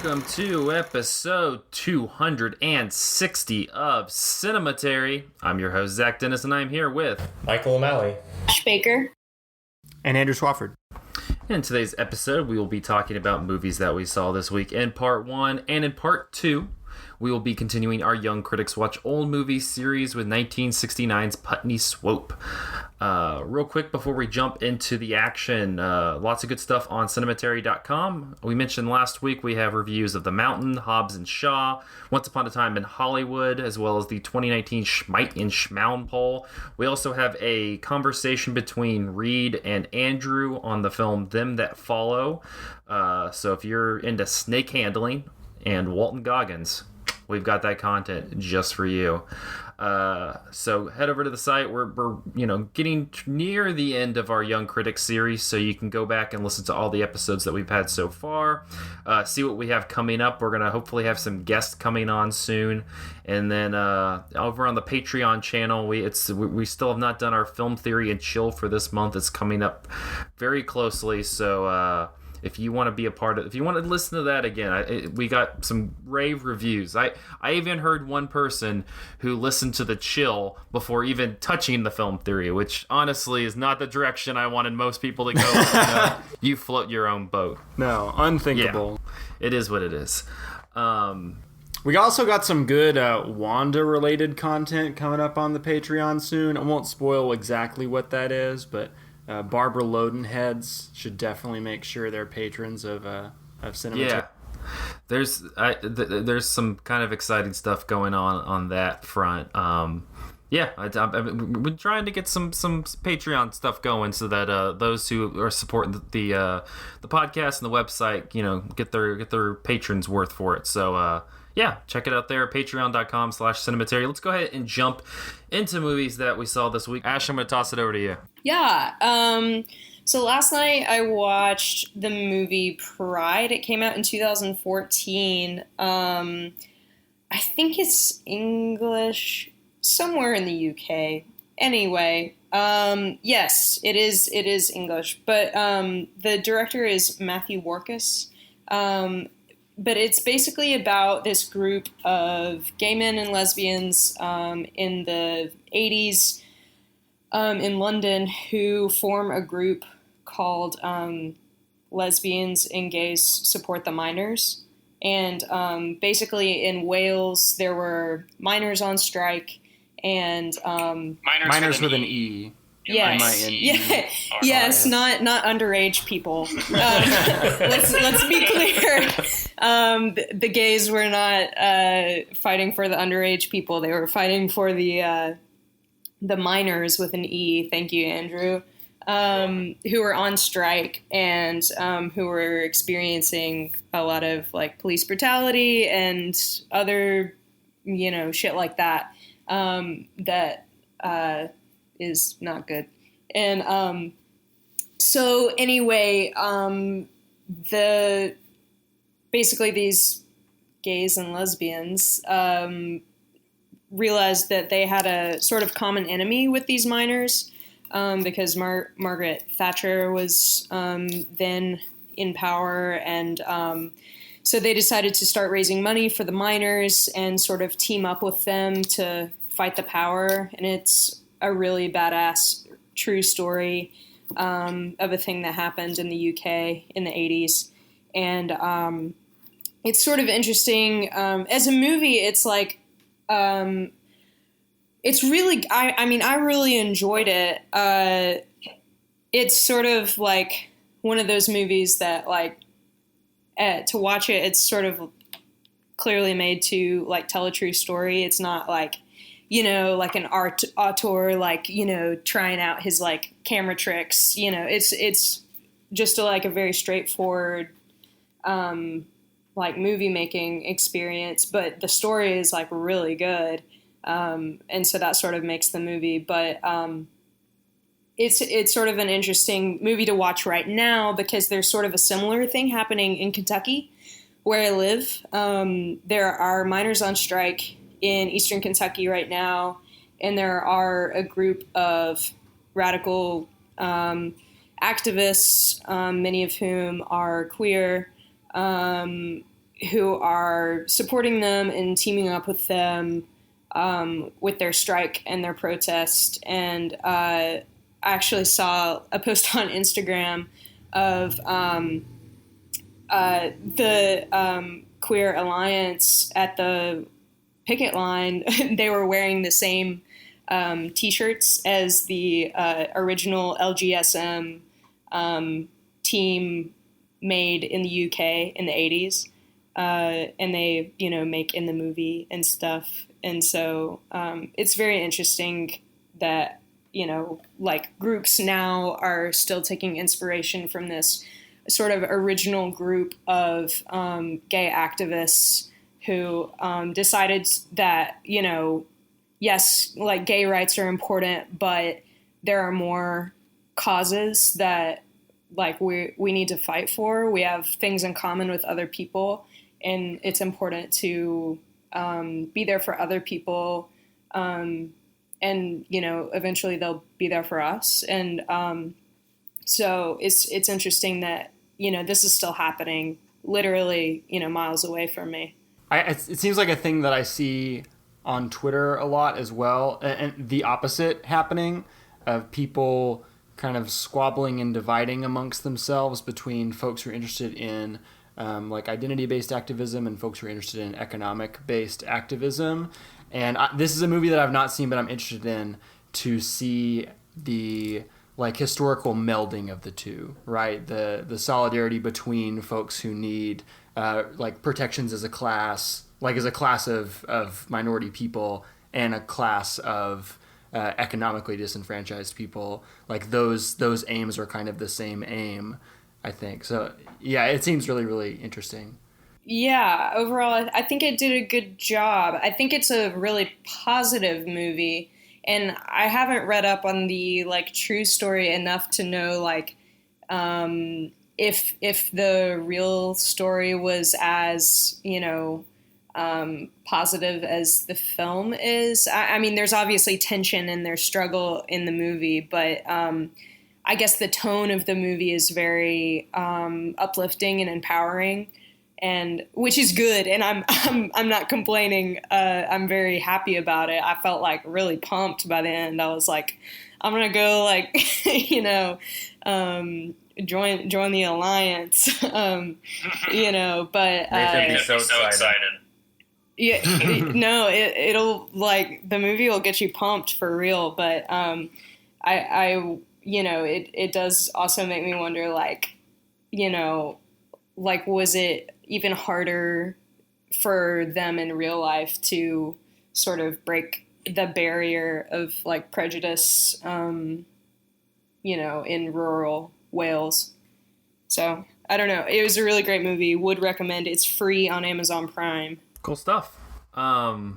welcome to episode 260 of Cinematary. I'm your host, Zach Dennis, and I'm here with Michael O'Malley, Ash Baker, and Andrew Swafford. In today's episode, we will be talking about movies that we saw this week in part 1, and in part 2, we will be continuing our Young Critics Watch Old Movies series with 1969's Putney Swope. Real quick before we jump into the action, lots of good stuff on cinematary.com. We mentioned last week we have reviews of The Mountain, Hobbs and Shaw, Once Upon a Time in Hollywood, as well as the 2019 Schmeit and Schmaun poll. We also have a conversation between Reed and Andrew on the film Them That Follow. So if you're into snake handling and Walton Goggins, we've got that content just for you. So head over to the site. We're getting near the end of our Young Critics series, so you can go back and listen to all the episodes that we've had so far. See what we have coming up. We're gonna hopefully have some guests coming on soon, and then over on the Patreon channel, we still have not done our film theory and chill for this month. It's coming up very closely, so. If you want to be a part of, if you want to listen to that again, we got some rave reviews. I even heard one person who listened to the chill before even touching the film theory, which honestly is not the direction I wanted most people to go. You float your own boat. No, unthinkable. Yeah, it is what it is. We also got some good Wanda-related content coming up on the Patreon soon. I won't spoil exactly what that is, but Barbara Loden heads should definitely make sure they're patrons of cinema. Yeah, there's some kind of exciting stuff going on that front. I've been trying to get some Patreon stuff going so that those who are supporting the podcast and the website, get their patrons worth for it. So check it out there, patreon.com/cinematary. Let's go ahead and jump into movies that we saw this week. Ash, I'm going to toss it over to you. Yeah. So last night I watched the movie Pride. It came out in 2014. I think it's English, somewhere in the UK. Anyway, yes, it is English. But the director is Matthew Warchus. But it's basically about this group of gay men and lesbians in the 80s in London who form a group called Lesbians and Gays Support the Miners. And basically in Wales, there were miners on strike and... miners with an E. Yes. Yes, not underage people. Let's be clear. The gays were not fighting for the underage people. They were fighting for the miners with an E. Thank you, Andrew. Who were on strike and who were experiencing a lot of police brutality and other shit like that. That is not good. And so anyway, basically these gays and lesbians realized that they had a sort of common enemy with these miners because Margaret Thatcher was then in power, and so they decided to start raising money for the miners and sort of team up with them to fight the power. And it's a really badass true story of a thing that happened in the UK in the 80s. And it's sort of interesting. As a movie, it's it's really, I really enjoyed it. It's sort of like one of those movies that to watch it, it's sort of clearly made to tell a true story. It's not an auteur, trying out his camera tricks. It's just a very straightforward movie making experience, but the story is really good, and so that sort of makes the movie. But it's sort of an interesting movie to watch right now because there's sort of a similar thing happening in Kentucky, where I live. There are miners on strike in eastern Kentucky right now, and there are a group of radical activists, many of whom are queer, who are supporting them and teaming up with them with their strike and their protest. And I actually saw a post on Instagram of the Queer Alliance at the picket line. They were wearing the same T-shirts as the original LGSM team made in the UK in the 80s. And they, make in the movie and stuff. And so it's very interesting that, groups now are still taking inspiration from this sort of original group of gay activists who decided that, yes, like gay rights are important, but there are more causes that like we need to fight for. We have things in common with other people, and it's important to be there for other people. And, eventually they'll be there for us. And so it's interesting that, this is still happening literally, miles away from me. It seems like a thing that I see on Twitter a lot as well, and the opposite happening of people kind of squabbling and dividing amongst themselves between folks who are interested in identity-based activism and folks who are interested in economic-based activism. And this is a movie that I've not seen, but I'm interested in to see the historical melding of the two, right? The solidarity between folks who need protections as a class, as a class of minority people and a class of economically disenfranchised people. Like those aims are kind of the same aim, I think. So yeah, it seems really, really interesting. Yeah, overall, I think it did a good job. I think it's a really positive movie. And I haven't read up on the true story enough to know if the real story was as positive as the film is. I mean, there's obviously tension and there's struggle in the movie, but I guess the tone of the movie is very uplifting and empowering. And which is good, and I'm not complaining. I'm very happy about it. I felt really pumped by the end. I was like, I'm gonna go join the alliance, But Nathan be so excited. Yeah, no, it'll the movie will get you pumped for real. But it does also make me wonder, was it even harder for them in real life to sort of break the barrier of prejudice, in rural Wales? So I don't know. It was a really great movie. Would recommend. It's free on Amazon Prime. Cool stuff. We're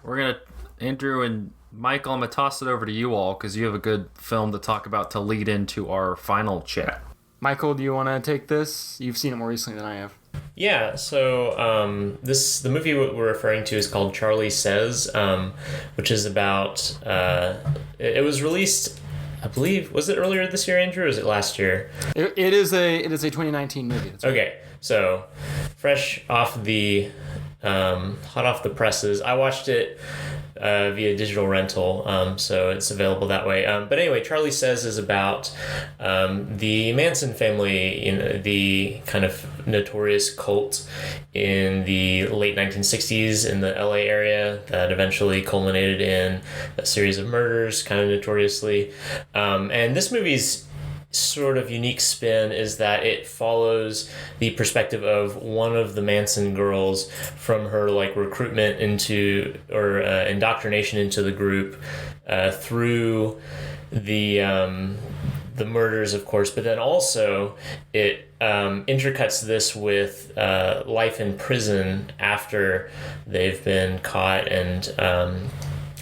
gonna, Andrew and Michael, I'm gonna toss it over to you all because you have a good film to talk about to lead into our final chat. Michael, do you want to take this? You've seen it more recently than I have. Yeah, so the movie we're referring to is called Charlie Says, which is about, it was released, I believe, was it earlier this year, Andrew, or was it last year? It is a 2019 movie. That's right. Okay, so fresh off the, hot off the presses. I watched it via digital rental, so it's available that way. But anyway, Charlie Says is about the Manson family, the kind of notorious cult in the late 1960s in the LA area that eventually culminated in a series of murders, kind of notoriously. And this movie's sort of unique spin is that it follows the perspective of one of the Manson girls from her recruitment into or indoctrination into the group through the murders, of course, but then also it intercuts this with life in prison after they've been caught and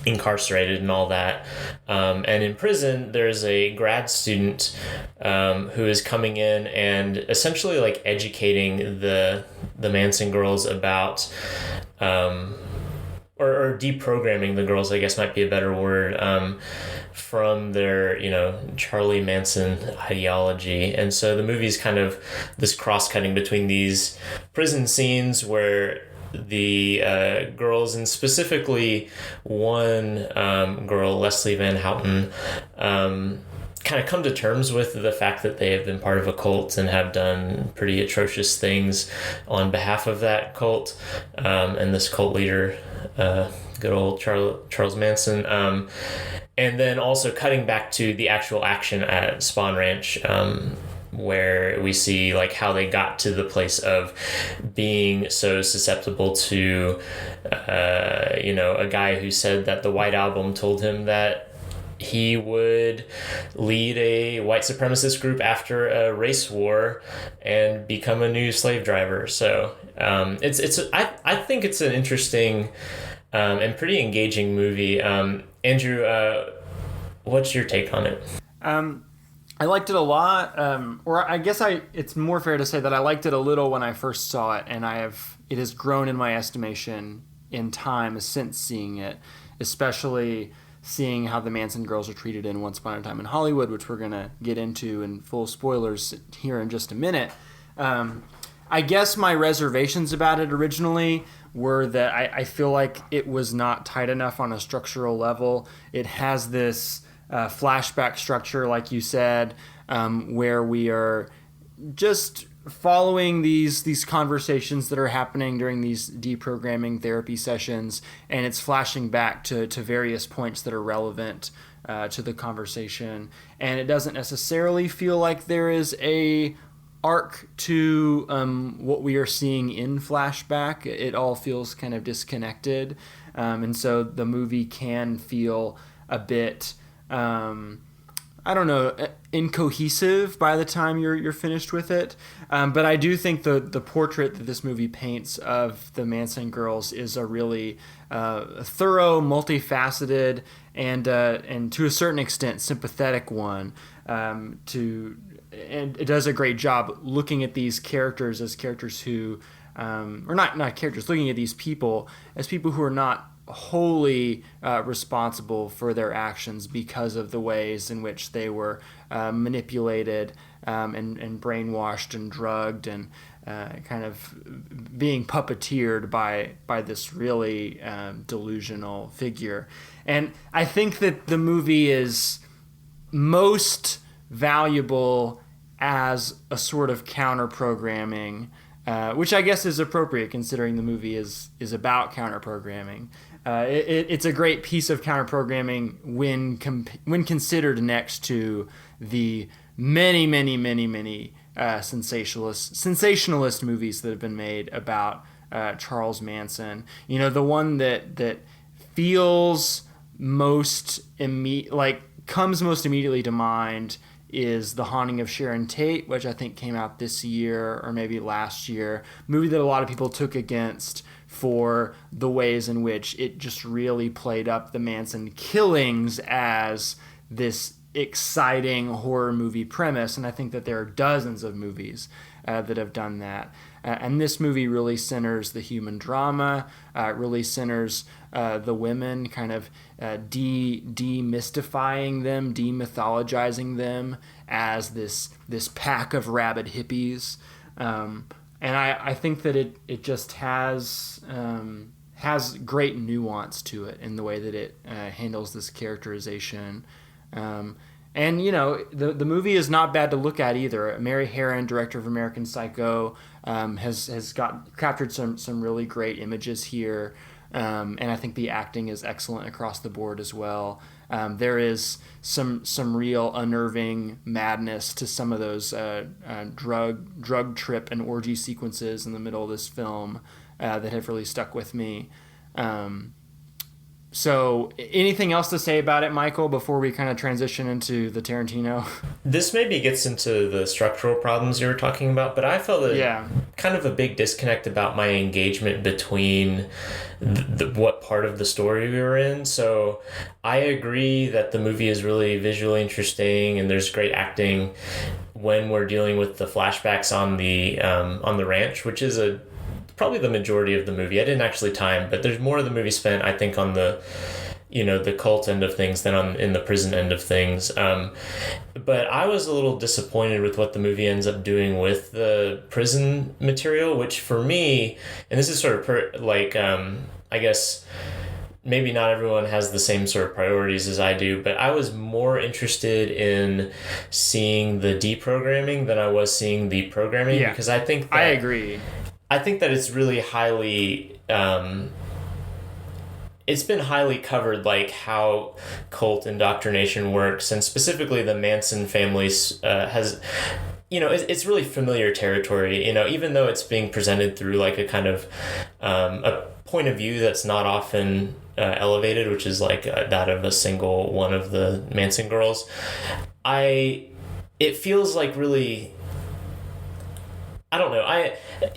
incarcerated and all that. And in prison, there's a grad student who is coming in and essentially educating the Manson girls about or deprogramming the girls, I guess might be a better word, from their, Charlie Manson ideology. And so the movie's kind of this cross-cutting between these prison scenes where the girls, and specifically one girl, Leslie Van Houten, kind of come to terms with the fact that they have been part of a cult and have done pretty atrocious things on behalf of that cult, and this cult leader, good old Charles Manson, and then also cutting back to the actual action at Spawn Ranch, where we see like how they got to the place of being so susceptible to a guy who said that the White Album told him that he would lead a white supremacist group after a race war and become a new slave driver. So I think it's an interesting and pretty engaging movie. Andrew, what's your take on it? I liked it a lot, or I guess it's more fair to say that I liked it a little when I first saw it, and it has grown in my estimation in time since seeing it, especially seeing how the Manson girls are treated in Once Upon a Time in Hollywood, which we're going to get into in full spoilers here in just a minute. I guess my reservations about it originally were that I feel like it was not tight enough on a structural level. It has this flashback structure, like you said, where we are just following these conversations that are happening during these deprogramming therapy sessions, and it's flashing back to various points that are relevant to the conversation. And it doesn't necessarily feel like there is a arc to what we are seeing in flashback. It all feels kind of disconnected, and so the movie can feel a bit incohesive by the time you're finished with it. But I do think the portrait that this movie paints of the Manson girls is a really thorough, multifaceted, and to a certain extent sympathetic one. And it does a great job looking at these characters as characters who, or not characters, looking at these people as people who are not wholly responsible for their actions because of the ways in which they were manipulated and brainwashed and drugged and kind of being puppeteered by this really delusional figure. And I think that the movie is most valuable as a sort of counter-programming, which I guess is appropriate considering the movie is about counter-programming. It's a great piece of counter-programming when considered next to the many sensationalist movies that have been made about Charles Manson. The one that feels comes most immediately to mind is The Haunting of Sharon Tate, which I think came out this year or maybe last year. Movie that a lot of people took against for the ways in which it just really played up the Manson killings as this exciting horror movie premise. And I think that there are dozens of movies that have done that. And this movie really centers the human drama, really centers the women, kind of demystifying them, demythologizing them as this pack of rabid hippies. And I think that it just has great nuance to it in the way that it handles this characterization. And the movie is not bad to look at either. Mary Harron, director of American Psycho, has captured some really great images here, and I think the acting is excellent across the board as well. There is some real unnerving madness to some of those drug trip and orgy sequences in the middle of this film that have really stuck with me. So anything else to say about it, Michael, before we kind of transition into the Tarantino? This maybe gets into the structural problems you were talking about, but I felt kind of a big disconnect about my engagement between what part of the story we were in. So I agree that the movie is really visually interesting and there's great acting when we're dealing with the flashbacks on the ranch, which is a probably the majority of the movie. I didn't actually time, but there's more of the movie spent, I think, on the, the cult end of things than in the prison end of things. But I was a little disappointed with what the movie ends up doing with the prison material, which for me, and this is sort of I guess maybe not everyone has the same sort of priorities as I do, but I was more interested in seeing the deprogramming than I was seeing the programming, because I think that, I agree. I think that it's really highly it's been highly covered, like how cult indoctrination works, and specifically the Manson family has, it's really familiar territory, even though it's being presented through like a kind of a point of view that's not often elevated, which is like that of a single one of the Manson girls. It feels like really, I don't know.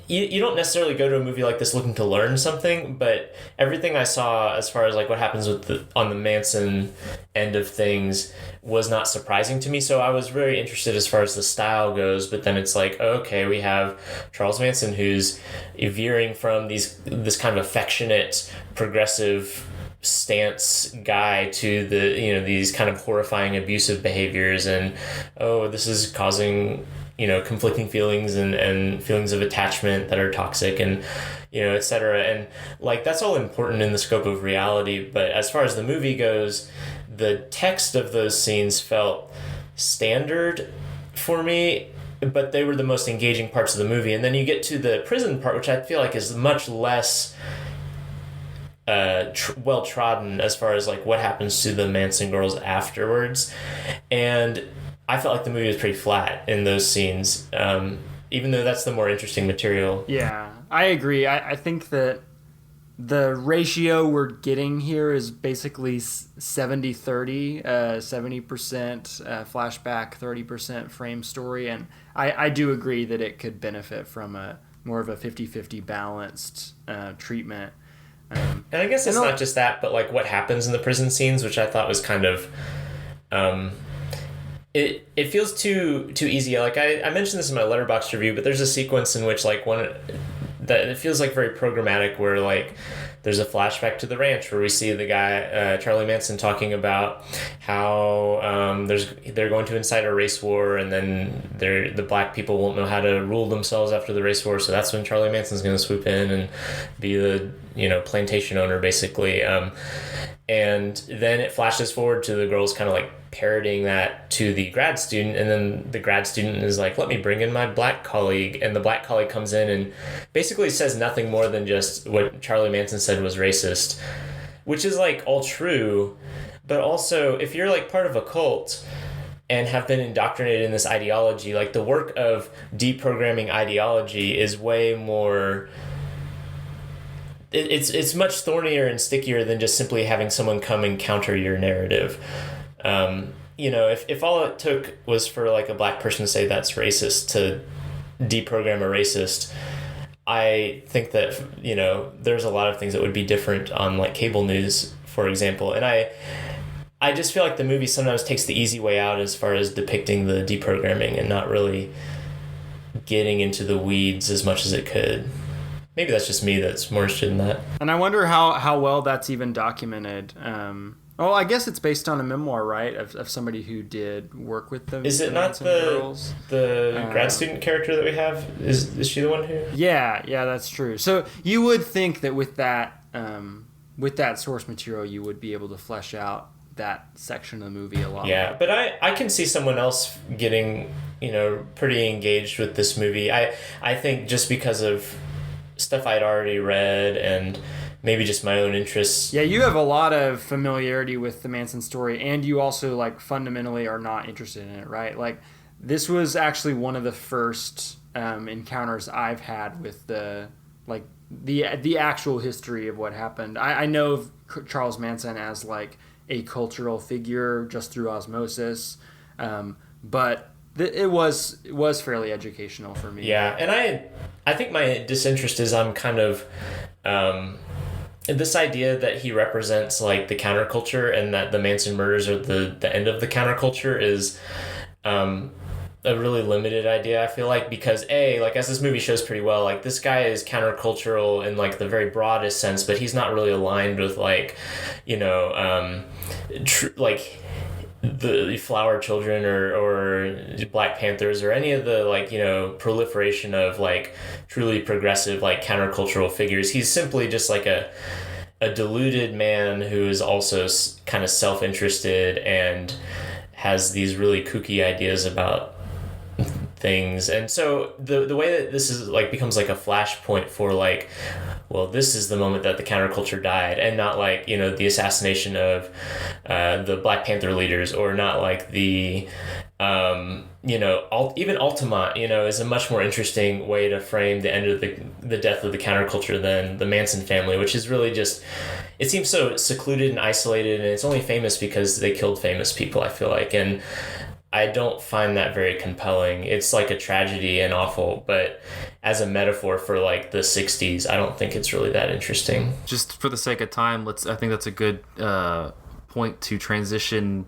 You don't necessarily go to a movie like this looking to learn something, but everything I saw as far as like what happens on the Manson end of things was not surprising to me. So I was very interested as far as the style goes, but then it's like, okay, we have Charles Manson who's veering from this kind of affectionate, progressive stance guy to these kind of horrifying abusive behaviors, and this is causing conflicting feelings and feelings of attachment that are toxic, and etc. And like that's all important in the scope of reality, but as far as the movie goes, the text of those scenes felt standard for me, but they were the most engaging parts of the movie. And then you get to the prison part, which I feel like is much less well trodden as far as like what happens to the Manson girls afterwards, and I felt like the movie was pretty flat in those scenes, even though that's the more interesting material. Yeah, I agree. I think that the ratio we're getting here is basically 70-30, 70% flashback, 30% frame story, and I do agree that it could benefit from a more of a 50-50 balanced treatment. And I guess it's not just that, but like what happens in the prison scenes, which I thought was kind of... It feels too easy. Like I mentioned this in my Letterboxd review, but there's a sequence in which like that it feels like very programmatic, where like there's a flashback to the ranch where we see the guy Charlie Manson talking about how they're going to incite a race war, and then the black people won't know how to rule themselves after the race war, so that's when Charlie Manson's going to swoop in and be the plantation owner basically. And then it flashes forward to the girls kind of like parroting that to the grad student, and then the grad student is like, let me bring in my black colleague, and the black colleague comes in and basically says nothing more than just what Charlie Manson said was racist, which is like all true, but also if you're like part of a cult and have been indoctrinated in this ideology, like the work of deprogramming ideology is way more... It's much thornier and stickier than just simply having someone come and counter your narrative. If all it took was for like a black person to say that's racist, to deprogram a racist, I think that there's a lot of things that would be different on like cable news, for example. And I just feel like the movie sometimes takes the easy way out as far as depicting the deprogramming and not really getting into the weeds as much as it could. Maybe that's just me that's more interested in that. And I wonder how well that's even documented. I guess it's based on a memoir, right? Of somebody who did work with them. Is it not the grad student character that we have? Is she the one who? Yeah, that's true. So you would think that with that source material, you would be able to flesh out that section of the movie a lot. Yeah, but I can see someone else getting pretty engaged with this movie. I think just because of stuff I'd already read and maybe just my own interests. Yeah, you have a lot of familiarity with the Manson story, and you also like fundamentally are not interested in it, right? Like this was actually one of the first encounters I've had with the actual history of what happened. I know of Charles Manson as like a cultural figure just through osmosis, but it was fairly educational for me. Yeah, and I think my disinterest is I'm kind of this idea that he represents like the counterculture, and that the Manson murders are the end of the counterculture is a really limited idea, I feel like, because like as this movie shows pretty well, like this guy is countercultural in like the very broadest sense, but he's not really aligned with like, like the Flower Children or Black Panthers or any of the like, proliferation of like truly progressive like countercultural figures. He's simply just like a deluded man who is also kind of self-interested and has these really kooky ideas about things. And so the way that this is like becomes like a flashpoint for like, well, this is the moment that the counterculture died, and not like, the assassination of the Black Panther leaders, or not like the even Altamont, is a much more interesting way to frame the end of the death of the counterculture than the Manson family, which is really just, it seems so secluded and isolated, and it's only famous because they killed famous people, I feel like. And I don't find that very compelling. It's like a tragedy and awful, but as a metaphor for like the 60s, I don't think it's really that interesting. Just for the sake of time, I think that's a good point to transition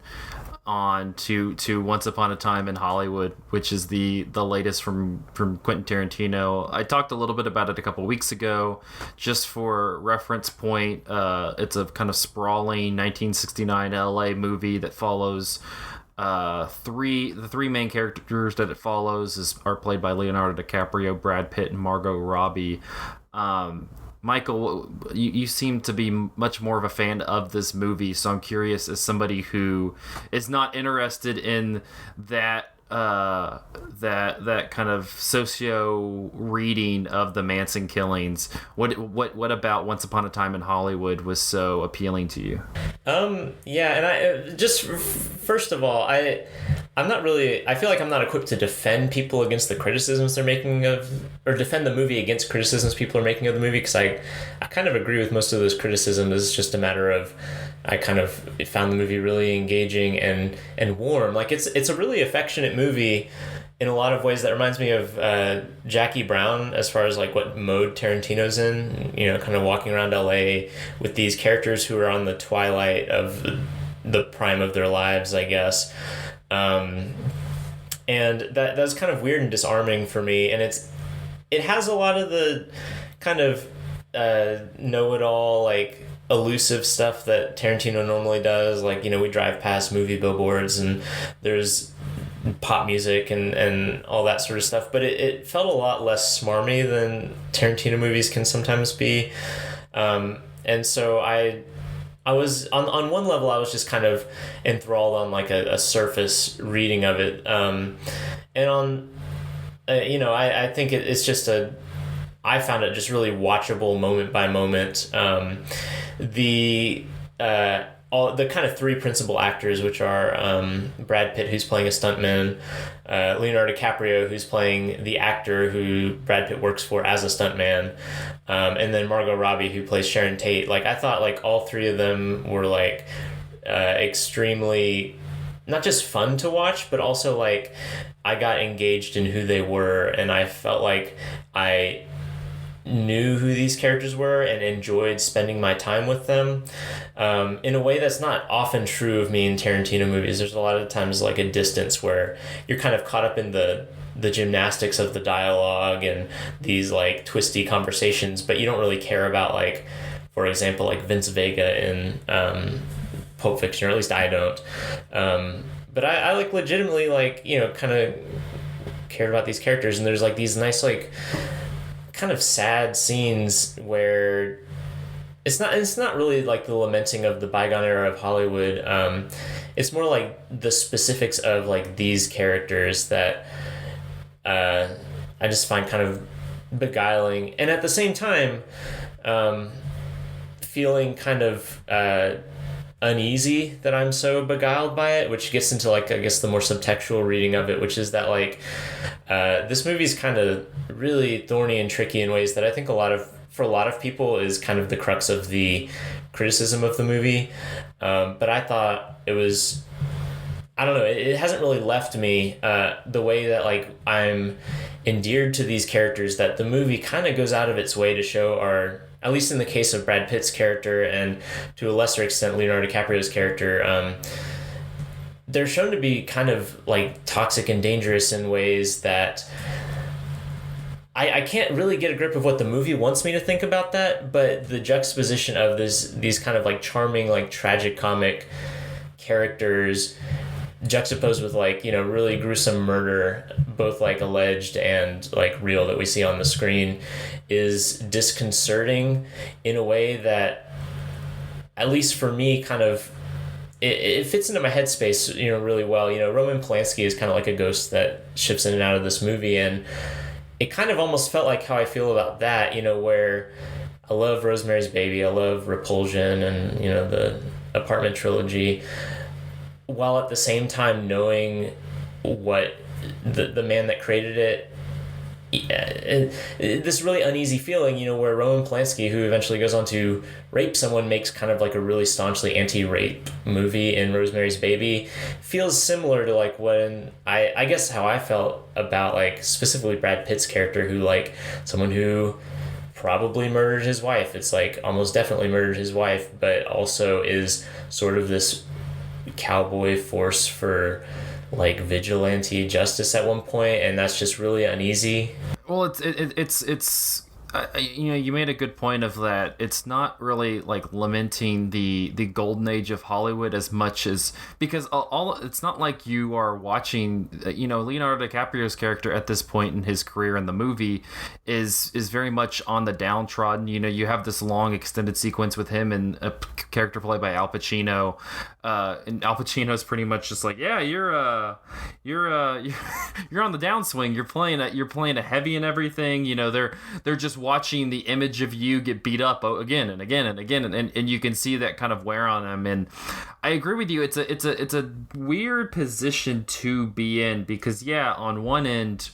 on to Once Upon a Time in Hollywood, which is the latest from Quentin Tarantino. I talked a little bit about it a couple weeks ago. Just for reference point, it's a kind of sprawling 1969 LA movie that follows the three main characters that it follows are played by Leonardo DiCaprio, Brad Pitt, and Margot Robbie. Michael, you seem to be much more of a fan of this movie, so I'm curious, as somebody who is not interested in that kind of socio reading of the Manson killings, what about Once Upon a Time in Hollywood was so appealing to you? Yeah, and I just first of all, I'm not really, I feel like I'm not equipped to defend people against the criticisms they're making or defend the movie against criticisms people are making of the movie, because I kind of agree with most of those criticisms. It's just a matter of, I kind of found the movie really engaging and warm. Like it's a really affectionate movie in a lot of ways that reminds me of Jackie Brown, as far as like what mode Tarantino's in, kind of walking around LA with these characters who are on the twilight of the prime of their lives, I guess. And that's kind of weird and disarming for me. And it has a lot of the kind of know-it-all, like elusive stuff that Tarantino normally does. Like, we drive past movie billboards and there's pop music and all that sort of stuff, but it felt a lot less smarmy than Tarantino movies can sometimes be. And so I was on one level, I was just kind of enthralled on like a surface reading of it. And on, I think it's just I found it just really watchable moment by moment. All the kind of three principal actors, which are Brad Pitt, who's playing a stuntman, Leonardo DiCaprio, who's playing the actor who Brad Pitt works for as a stuntman, and then Margot Robbie, who plays Sharon Tate. Like, I thought like all three of them were like extremely not just fun to watch, but also like I got engaged in who they were, and I felt like I knew who these characters were and enjoyed spending my time with them, in a way that's not often true of me in Tarantino movies. There's a lot of times like a distance where you're kind of caught up in the gymnastics of the dialogue and these like twisty conversations, but you don't really care about, like, for example, like Vince Vega in Pulp Fiction, or at least I don't. But I like legitimately, like, kind of cared about these characters, and there's like these nice like kind of sad scenes where it's not really like the lamenting of the bygone era of Hollywood. It's more like the specifics of like these characters that I just find kind of beguiling, and at the same time feeling kind of uneasy that I'm so beguiled by it, which gets into like, I guess, the more subtextual reading of it, which is that like this movie is kind of really thorny and tricky in ways that I think for a lot of people is kind of the crux of the criticism of the movie. But I thought it was, I don't know, it hasn't really left me the way that like I'm endeared to these characters that the movie kind of goes out of its way to show are, at least in the case of Brad Pitt's character and to a lesser extent Leonardo DiCaprio's character, they're shown to be kind of like toxic and dangerous in ways that I can't really get a grip of what the movie wants me to think about that, but the juxtaposition of these kind of like charming, like tragic comic characters juxtaposed with like, you know, really gruesome murder, both like alleged and like real, that we see on the screen, is disconcerting in a way that, at least for me, kind of it fits into my headspace, you know, really well. You know, Roman Polanski is kind of like a ghost that shifts in and out of this movie, and it kind of almost felt like how I feel about that, you know, where I love Rosemary's Baby, I love Repulsion, and, you know, the Apartment trilogy, while at the same time knowing what the man that created it, this really uneasy feeling, you know, where Roman Polanski, who eventually goes on to rape someone, makes kind of like a really staunchly anti-rape movie in Rosemary's Baby, feels similar to like when I guess how I felt about like specifically Brad Pitt's character, who like someone who probably murdered his wife. It's like almost definitely murdered his wife, but also is sort of this cowboy force for like vigilante justice at one point, and that's just really uneasy. Well, it's you know, you made a good point of that. It's not really like lamenting the golden age of Hollywood as much as, because all it's not like you are watching, you know, Leonardo DiCaprio's character at this point in his career in the movie is very much on the downtrodden. You know, you have this long extended sequence with him and a character played by Al Pacino, and Al Pacino's pretty much just like, yeah, you're on the downswing. You're playing a heavy and everything. You know, they're just watching the image of you get beat up again and again and again, and you can see that kind of wear on him. And I agree with you. It's a weird position to be in, because yeah, on one end,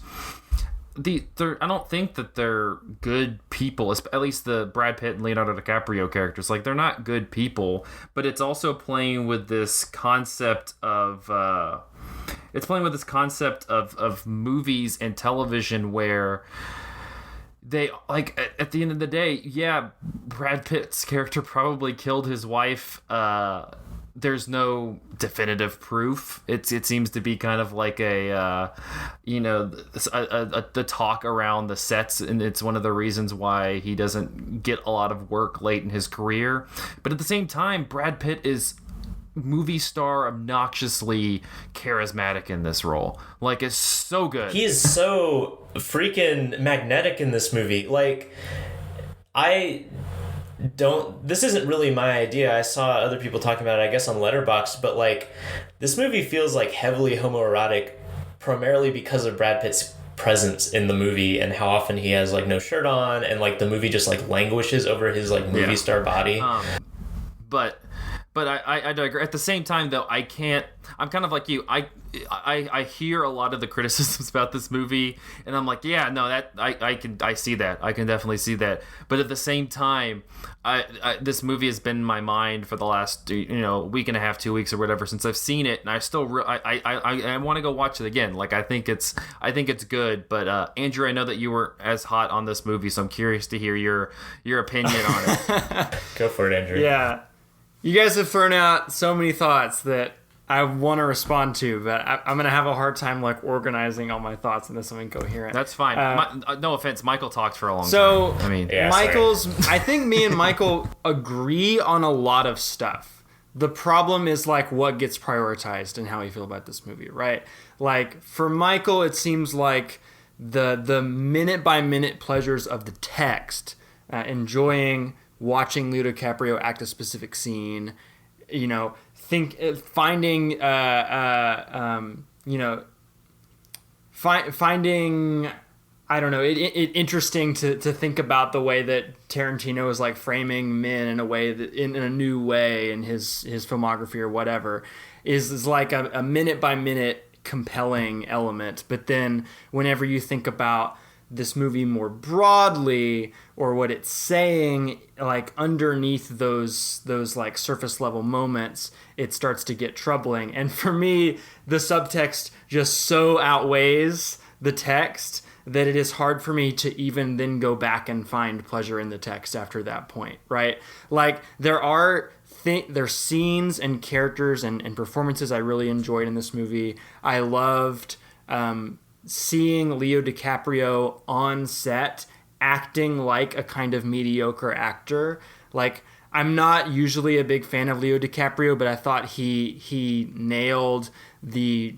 I don't think that they're good people, at least the Brad Pitt and Leonardo DiCaprio characters. Like, they're not good people, but it's also playing with this concept of movies and television where they, like, at the end of the day, yeah, Brad Pitt's character probably killed his wife. There's no definitive proof. It seems to be kind of like the talk around the sets, and it's one of the reasons why he doesn't get a lot of work late in his career. But at the same time, Brad Pitt is movie star obnoxiously charismatic in this role. Like, it's so good. He is so freaking magnetic in this movie. Like, this isn't really my idea. I saw other people talking about it, I guess, on Letterboxd, but like, this movie feels like heavily homoerotic, primarily because of Brad Pitt's presence in the movie and how often he has like no shirt on, and like the movie just like languishes over his like movie star body. But I digress. At the same time, though, I'm kind of like you. I hear a lot of the criticisms about this movie, and I'm like, yeah, no, that I see that. I can definitely see that. But at the same time, this movie has been in my mind for the last week and a half, 2 weeks or whatever since I've seen it, and I still I want to go watch it again. Like, I think it's good. But Andrew, I know that you were as hot on this movie, so I'm curious to hear your opinion on it. Go for it, Andrew. Yeah. You guys have thrown out so many thoughts that I want to respond to, but I'm going to have a hard time like organizing all my thoughts into something coherent. That's fine. No offense, Michael talked for a long time. So, I mean, I think me and Michael agree on a lot of stuff. The problem is like what gets prioritized and how we feel about this movie, right? Like, for Michael, it seems like the minute by minute pleasures of the text, enjoying watching Leo DiCaprio act a specific scene, finding I don't know, it interesting to think about the way that Tarantino is like framing men in a way that in a new way in his filmography or whatever is like a minute by minute compelling element. But then whenever you think about this movie more broadly, or what it's saying, like underneath those like surface level moments, it starts to get troubling. And for me, the subtext just so outweighs the text that it is hard for me to even then go back and find pleasure in the text after that point, right? Like, there's scenes and characters and performances I really enjoyed in this movie. I loved seeing Leo DiCaprio on set acting like a kind of mediocre actor. Like, I'm not usually a big fan of Leo DiCaprio, but I thought he nailed the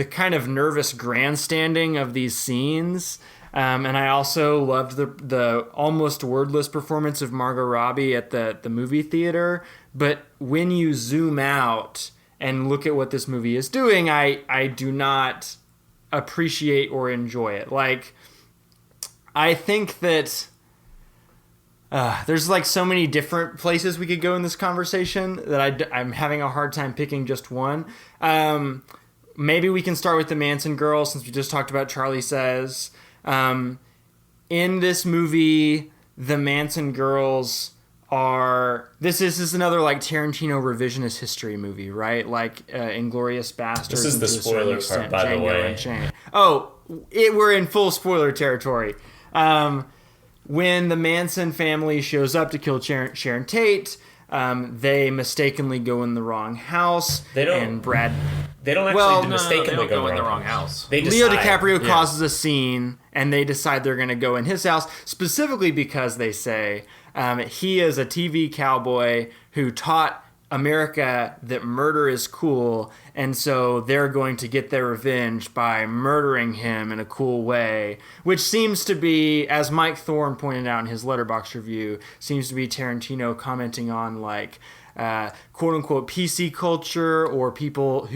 kind of nervous grandstanding of these scenes. And I also loved the almost wordless performance of Margot Robbie at the movie theater. But when you zoom out and look at what this movie is doing, I do not appreciate or enjoy it. Like, I think that there's like so many different places we could go in this conversation that I'm having a hard time picking just one. Maybe we can start with the Manson girls, since we just talked about Charlie Says. In this movie, the Manson girls are... This is another like Tarantino revisionist history movie, right? Like Inglourious Basterds. This is the spoiler part, by the way. We're in full spoiler territory. When the Manson family shows up to kill Sharon Tate, they mistakenly go in the wrong house. They don't mistakenly go in the wrong house. Leo DiCaprio causes a scene, and they decide they're going to go in his house, specifically because they say he is a TV cowboy who taught America that murder is cool, and so they're going to get their revenge by murdering him in a cool way, which seems to be, as Mike Thorne pointed out in his Letterboxd review, seems to be Tarantino commenting on like quote unquote PC culture, or people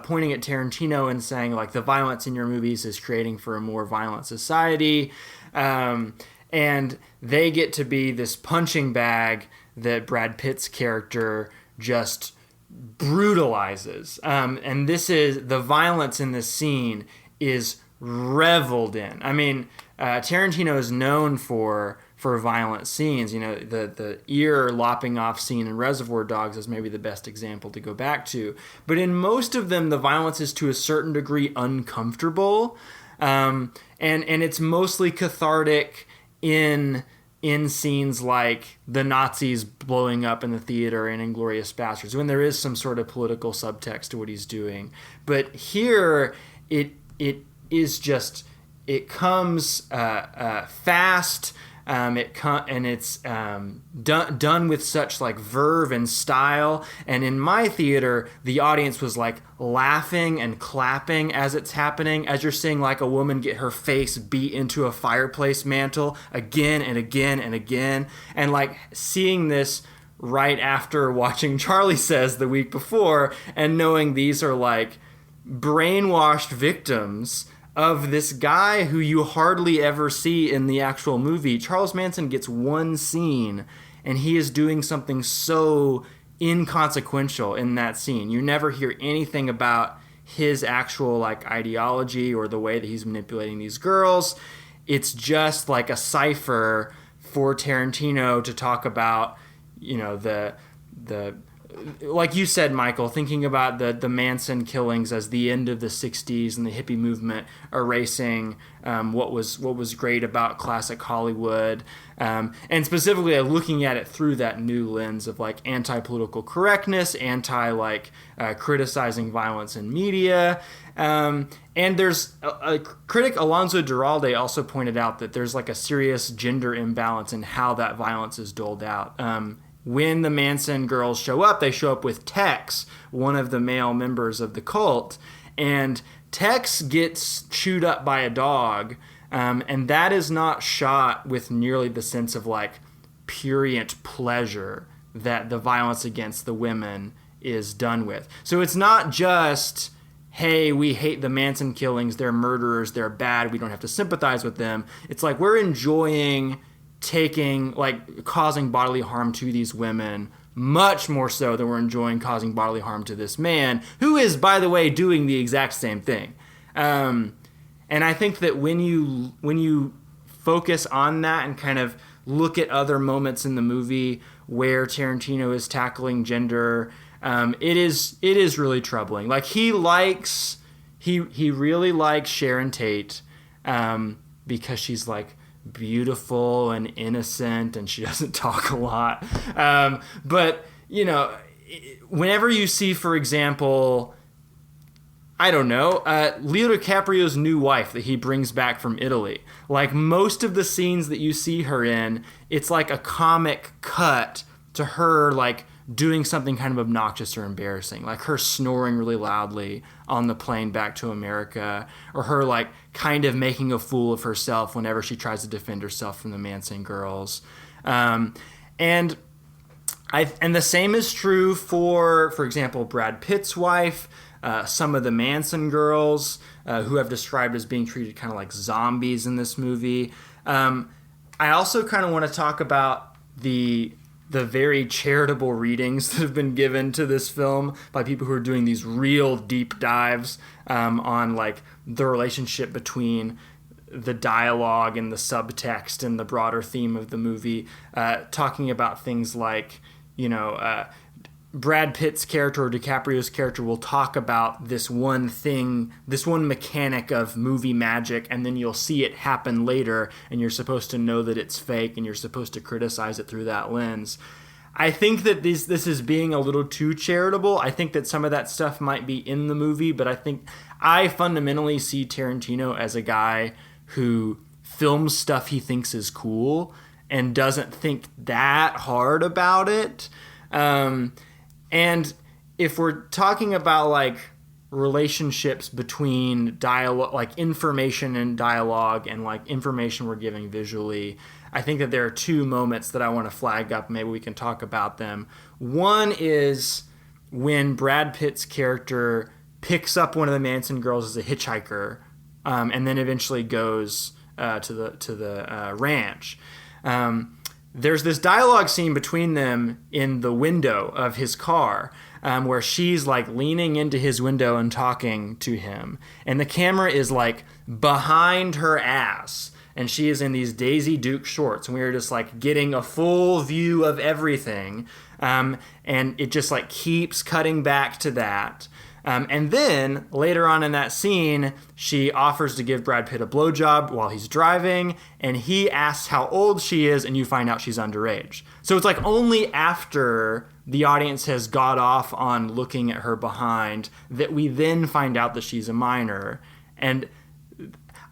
pointing at Tarantino and saying like the violence in your movies is creating for a more violent society, and they get to be this punching bag that Brad Pitt's character just brutalizes. And the violence in this scene is reveled in. I mean, Tarantino is known for violent scenes. You know, the ear lopping off scene in Reservoir Dogs is maybe the best example to go back to. But in most of them, the violence is to a certain degree uncomfortable. And it's mostly cathartic in scenes like the Nazis blowing up in the theater in Inglourious Basterds, when there is some sort of political subtext to what he's doing. But here, it comes fast. It's done with such like verve and style. And in my theater, the audience was like laughing and clapping as it's happening, as you're seeing like a woman get her face beat into a fireplace mantle again and again and again. And like seeing this right after watching Charlie Says the week before, and knowing these are like brainwashed victims of this guy who you hardly ever see in the actual movie. Charles Manson gets one scene, and he is doing something so inconsequential in that scene. You never hear anything about his actual like ideology or the way that he's manipulating these girls. It's just like a cipher for Tarantino to talk about, you know, the like you said, Michael, thinking about the Manson killings as the end of the 60s and the hippie movement erasing what was great about classic Hollywood, and specifically looking at it through that new lens of like anti-political correctness, criticizing violence in media. And there's a critic, Alonso Duralde, also pointed out that there's like a serious gender imbalance in how that violence is doled out. When the Manson girls show up, they show up with Tex, one of the male members of the cult, and Tex gets chewed up by a dog, and that is not shot with nearly the sense of like prurient pleasure that the violence against the women is done with. So it's not just, hey, we hate the Manson killings, they're murderers, they're bad, we don't have to sympathize with them. It's like we're enjoying causing bodily harm to these women much more so than we're enjoying causing bodily harm to this man, who is, by the way, doing the exact same thing. And I think that when you focus on that and kind of look at other moments in the movie where Tarantino is tackling gender, it is really troubling. Like, he likes he really likes Sharon Tate because she's like beautiful and innocent and she doesn't talk a lot. But, you know, whenever you see, for example, I don't know, Leo DiCaprio's new wife that he brings back from Italy, like most of the scenes that you see her in, it's like a comic cut to her like doing something kind of obnoxious or embarrassing, like her snoring really loudly on the plane back to America, or her like kind of making a fool of herself whenever she tries to defend herself from the Manson girls. And the same is true for example, Brad Pitt's wife, some of the Manson girls who have described as being treated kind of like zombies in this movie. I also kind of want to talk about the very charitable readings that have been given to this film by people who are doing these real deep dives on like the relationship between the dialogue and the subtext and the broader theme of the movie, talking about things like, you know, Brad Pitt's character or DiCaprio's character will talk about this one thing, this one mechanic of movie magic, and then you'll see it happen later, and you're supposed to know that it's fake, and you're supposed to criticize it through that lens. I think that this is being a little too charitable. I think that some of that stuff might be in the movie, but I think I fundamentally see Tarantino as a guy who films stuff he thinks is cool and doesn't think that hard about it. And if we're talking about like relationships between dialogue, like information and dialogue, and like information we're giving visually, I think that there are two moments that I want to flag up. Maybe we can talk about them. One is when Brad Pitt's character picks up one of the Manson girls as a hitchhiker, and then eventually goes to the ranch. There's this dialogue scene between them in the window of his car, where she's like leaning into his window and talking to him. And the camera is like behind her ass. And she is in these Daisy Duke shorts. And we are just like getting a full view of everything. And it just like keeps cutting back to that. And then later on in that scene, she offers to give Brad Pitt a blowjob while he's driving, and he asks how old she is, and you find out she's underage. So it's like only after the audience has got off on looking at her behind that we then find out that she's a minor. And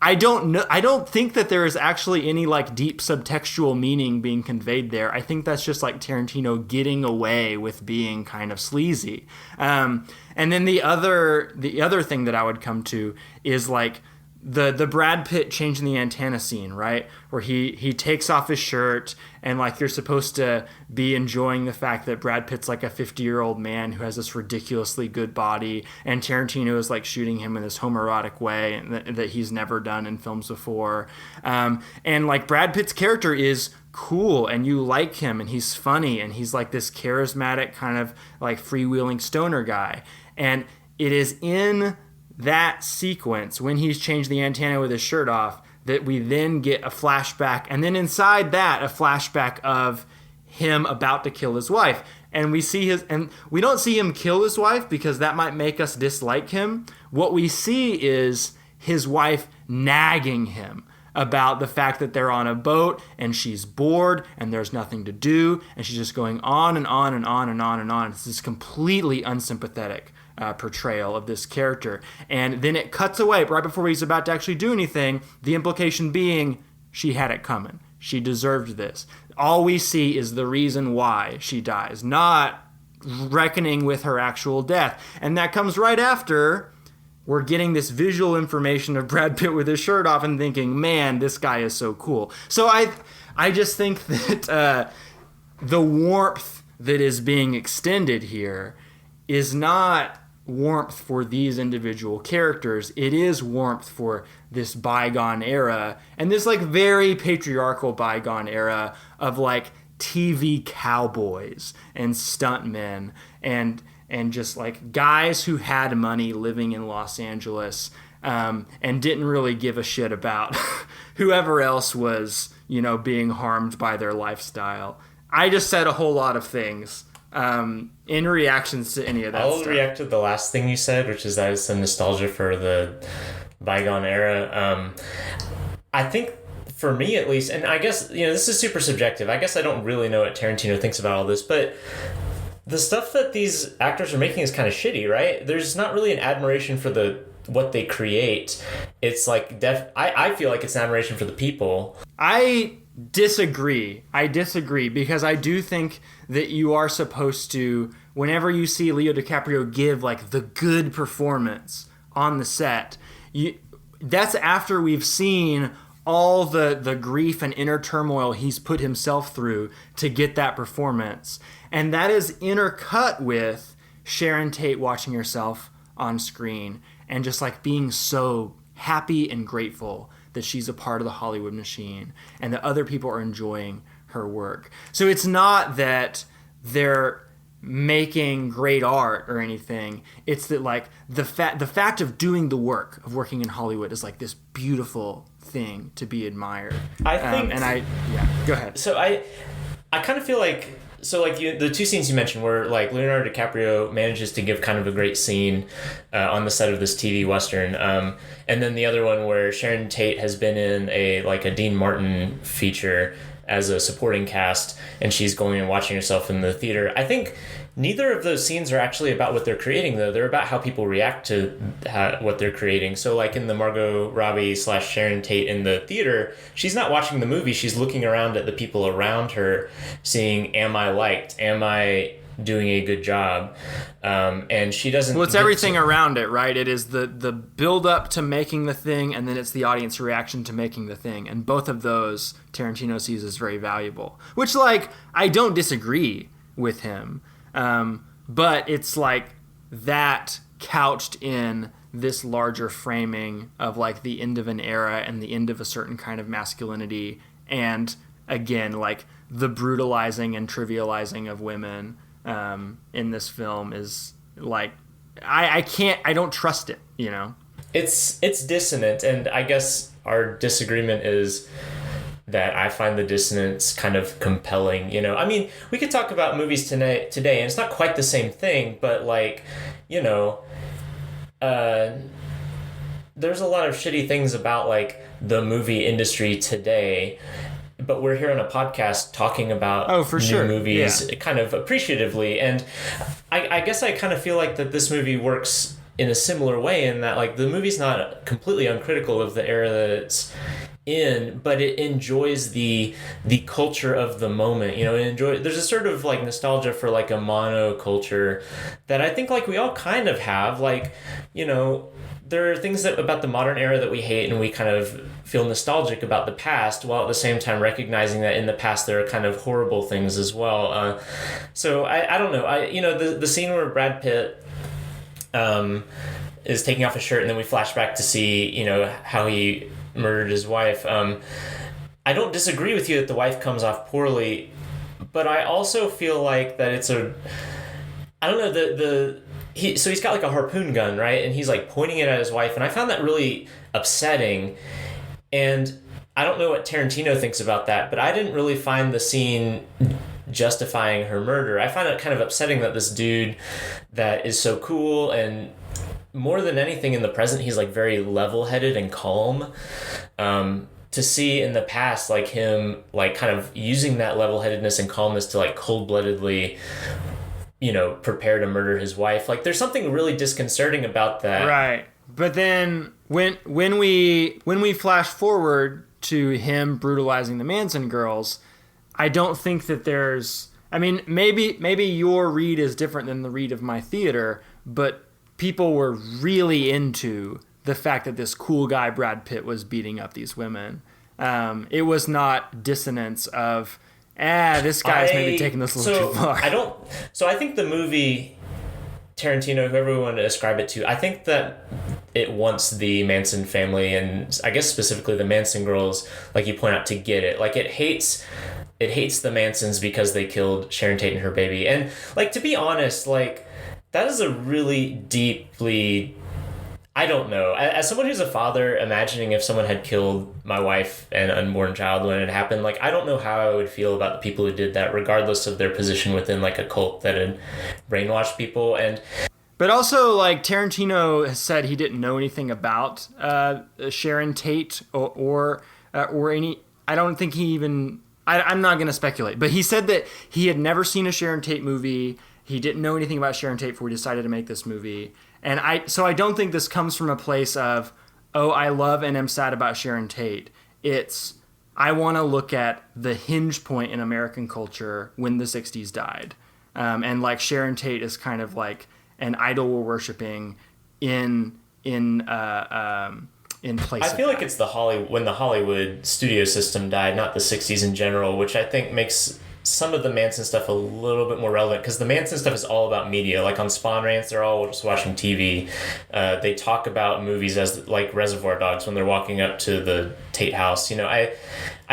I don't think that there is actually any like deep subtextual meaning being conveyed there. I think that's just like Tarantino getting away with being kind of sleazy. And then the other thing that I would come to is like the Brad Pitt changing the antenna scene, right? Where he takes off his shirt and like you're supposed to be enjoying the fact that Brad Pitt's like a 50-year-old man who has this ridiculously good body, and Tarantino is like shooting him in this homoerotic way that he's never done in films before. And like Brad Pitt's character is cool and you like him and he's funny and he's like this charismatic kind of like freewheeling stoner guy. And it is in that sequence when he's changed the antenna with his shirt off that we then get a flashback, and then inside that a flashback of him about to kill his wife. And we don't see him kill his wife because that might make us dislike him. What we see is his wife nagging him about the fact that they're on a boat and she's bored and there's nothing to do, and she's just going on and on and on and on and on. It's this completely unsympathetic portrayal of this character. And then it cuts away right before he's about to actually do anything, the implication being she had it coming. She deserved this. All we see is the reason why she dies, not reckoning with her actual death. And that comes right after we're getting this visual information of Brad Pitt with his shirt off and thinking, man, this guy is so cool. So I just think that the warmth that is being extended here is not warmth for these individual characters. It is warmth for this bygone era, and this like very patriarchal bygone era of like TV cowboys and stuntmen and just like guys who had money living in Los Angeles and didn't really give a shit about whoever else was, you know, being harmed by their lifestyle. I just said a whole lot of things. in reactions to any of that I'll stuff. react to the last thing you said, which is that it's some nostalgia for the bygone era. I think, for me at least, and I guess, this is super subjective. I guess I don't really know what Tarantino thinks about all this, but the stuff that these actors are making is kind of shitty, right? There's not really an admiration for what they create. It's like I feel like it's an admiration for the people. I disagree because I do think that you are supposed to, whenever you see Leo DiCaprio give like the good performance on the set, that's after we've seen all the grief and inner turmoil he's put himself through to get that performance. And that is intercut with Sharon Tate watching herself on screen and just like being so happy and grateful that she's a part of the Hollywood machine and that other people are enjoying her work. So it's not that they're making great art or anything. It's that like the fact of doing the work of working in Hollywood is like this beautiful thing to be admired. I think, go ahead. So I kind of feel like, the two scenes you mentioned where like Leonardo DiCaprio manages to give kind of a great scene on the set of this TV Western, and then the other one where Sharon Tate has been in a Dean Martin feature as a supporting cast, and she's going and watching herself in the theater. I think neither of those scenes are actually about what they're creating, though. They're about how people react to what they're creating. So like in the Margot Robbie / Sharon Tate in the theater, she's not watching the movie. She's looking around at the people around her, seeing, am I liked? Am I doing a good job? And she doesn't... Well, it's everything around it, right? It is the build up to making the thing, and then it's the audience reaction to making the thing. And both of those Tarantino sees as very valuable. Which, like, I don't disagree with him. But it's like that couched in this larger framing of like the end of an era and the end of a certain kind of masculinity. And again, like the brutalizing and trivializing of women in this film is like, I don't trust it, It's dissonant, and I guess our disagreement is that I find the dissonance kind of compelling, I mean, we could talk about movies today, and it's not quite the same thing, but like, there's a lot of shitty things about like the movie industry today, but we're here on a podcast talking about new movies kind of appreciatively, and I guess I kind of feel like that this movie works in a similar way in that like the movie's not completely uncritical of the era that it's in, but it enjoys the culture of the moment, there's a sort of like nostalgia for like a monoculture that I think like we all kind of have, like, there are things about the modern era that we hate and we kind of feel nostalgic about the past, while at the same time recognizing that in the past there are kind of horrible things as well. So I don't know, the scene where Brad Pitt is taking off his shirt and then we flash back to see, how he murdered his wife. I don't disagree with you that the wife comes off poorly, but I also feel like that it's he's got like a harpoon gun, right? And he's like pointing it at his wife, and I found that really upsetting. And I don't know what Tarantino thinks about that, but I didn't really find the scene justifying her murder. I find it kind of upsetting that this dude that is so cool, and more than anything in the present, he's like very level-headed and calm. To see in the past, like him, like kind of using that level-headedness and calmness to like cold-bloodedly, prepare to murder his wife. Like there's something really disconcerting about that. Right. But then when we flash forward to him brutalizing the Manson girls, I don't think that there's, I mean, maybe your read is different than the read of my theater, but people were really into the fact that this cool guy Brad Pitt was beating up these women. It was not dissonance of, this guy's maybe taking this a little too far. I think the movie, Tarantino, whoever we want to ascribe it to, I think that it wants the Manson family, and I guess specifically the Manson girls, like you point out, to get it. Like it hates the Mansons because they killed Sharon Tate and her baby. And like, to be honest, like that is a really deeply, I don't know. As someone who's a father, imagining if someone had killed my wife and unborn child when it happened, like, I don't know how I would feel about the people who did that, regardless of their position within, like, a cult that had brainwashed people. And But also, like, Tarantino has said he didn't know anything about Sharon Tate or any. I don't think he even. I'm not going to speculate, but he said that he had never seen a Sharon Tate movie. He didn't know anything about Sharon Tate before he decided to make this movie. And I don't think this comes from a place of, oh, I love and am sad about Sharon Tate. It's, I want to look at the hinge point in American culture when the 60s died. And like Sharon Tate is kind of like an idol we're worshiping in place. I feel like it's when the Hollywood studio system died, not the 60s in general, which I think makes some of the Manson stuff a little bit more relevant, because the Manson stuff is all about media. Like on Spawn Rants, they're all just watching TV. They talk about movies as like Reservoir Dogs when they're walking up to the Tate house. You know, I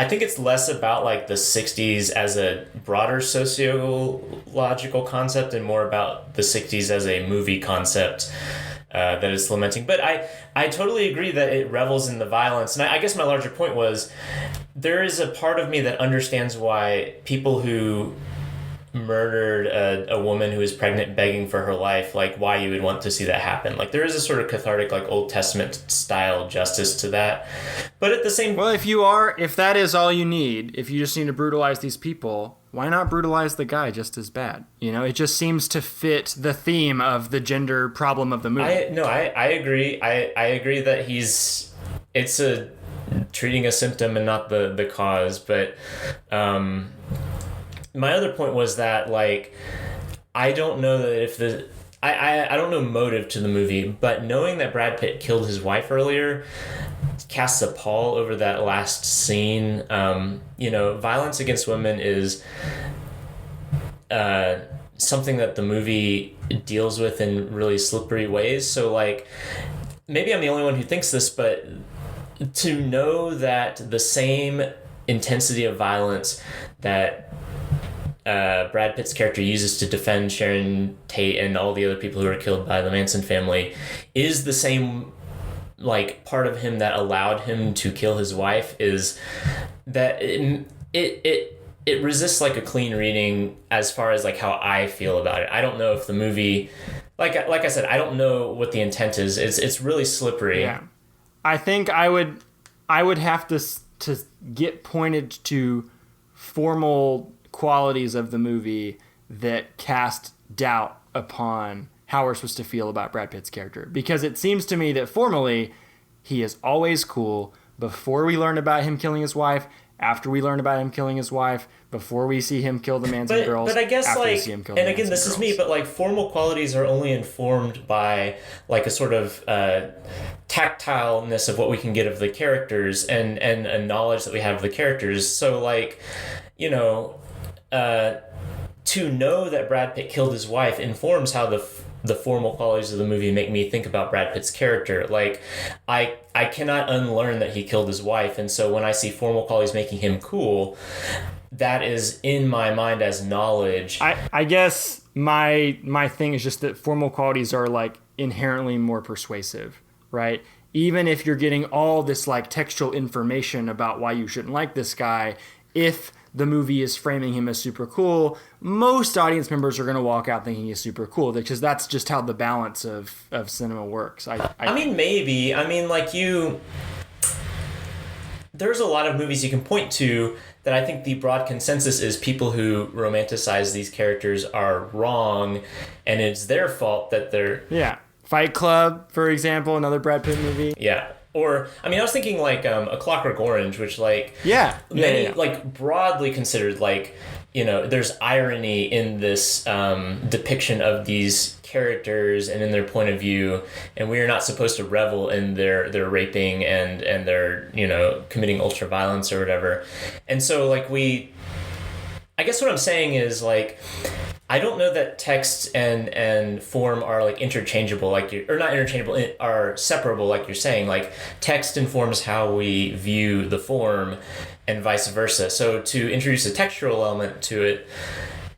think it's less about like the 60s as a broader sociological concept and more about the 60s as a movie concept that is lamenting. But I totally agree that it revels in the violence. And I guess my larger point was, there is a part of me that understands why people who murdered a woman who was pregnant begging for her life, like why you would want to see that happen. Like there is a sort of cathartic, like Old Testament style justice to that. But at the same... Well, if that is all you need, if you just need to brutalize these people, why not brutalize the guy just as bad? You know, it just seems to fit the theme of the gender problem of the movie. I agree. I agree that it's treating a symptom and not the cause. But my other point was that, like, I don't know that if I don't know motive to the movie, but knowing that Brad Pitt killed his wife earlier casts a pall over that last scene. You know, violence against women is something that the movie deals with in really slippery ways. So, like, maybe I'm the only one who thinks this, but to know that the same intensity of violence that Brad Pitt's character uses to defend Sharon Tate and all the other people who were killed by the Manson family is the same, like, part of him that allowed him to kill his wife, is that it resists like a clean reading as far as like how I feel about it. I don't know if the movie, like I said, I don't know what the intent is. It's really slippery. Yeah. I think I would have to get pointed to formal qualities of the movie that cast doubt upon how we're supposed to feel about Brad Pitt's character. Because it seems to me that formally, he is always cool. Before we learn about him killing his wife, after we learn about him killing his wife, before we see him kill the Manson girls, but I guess, after like, we see him kill and the again, Manson this girls. is me, but like formal qualities are only informed by like a sort of tactileness of what we can get of the characters and a knowledge that we have of the characters. So, like, you know, to know that Brad Pitt killed his wife informs how the formal qualities of the movie make me think about Brad Pitt's character. Like, I cannot unlearn that he killed his wife, and so when I see formal qualities making him cool, that is in my mind as knowledge. I guess my thing is just that formal qualities are like inherently more persuasive, right? Even if you're getting all this like textual information about why you shouldn't like this guy, if the movie is framing him as super cool, most audience members are going to walk out thinking he's super cool, because that's just how the balance of cinema works. I mean, maybe. I mean, like, there's a lot of movies you can point to that I think the broad consensus is people who romanticize these characters are wrong, and it's their fault that they're... Yeah. Fight Club, for example, another Brad Pitt movie. Yeah. Or, I mean, I was thinking, like, A Clockwork Orange, which, like... Yeah. Like, broadly considered, like, you know, there's irony in this depiction of these characters and in their point of view, and we are not supposed to revel in their raping and their, you know, committing ultra violence or whatever. And so, like, I guess what I'm saying is, like, I don't know that text and form are like interchangeable, or not interchangeable, are separable, like you're saying. Like, text informs how we view the form and vice versa. So to introduce a textual element to it,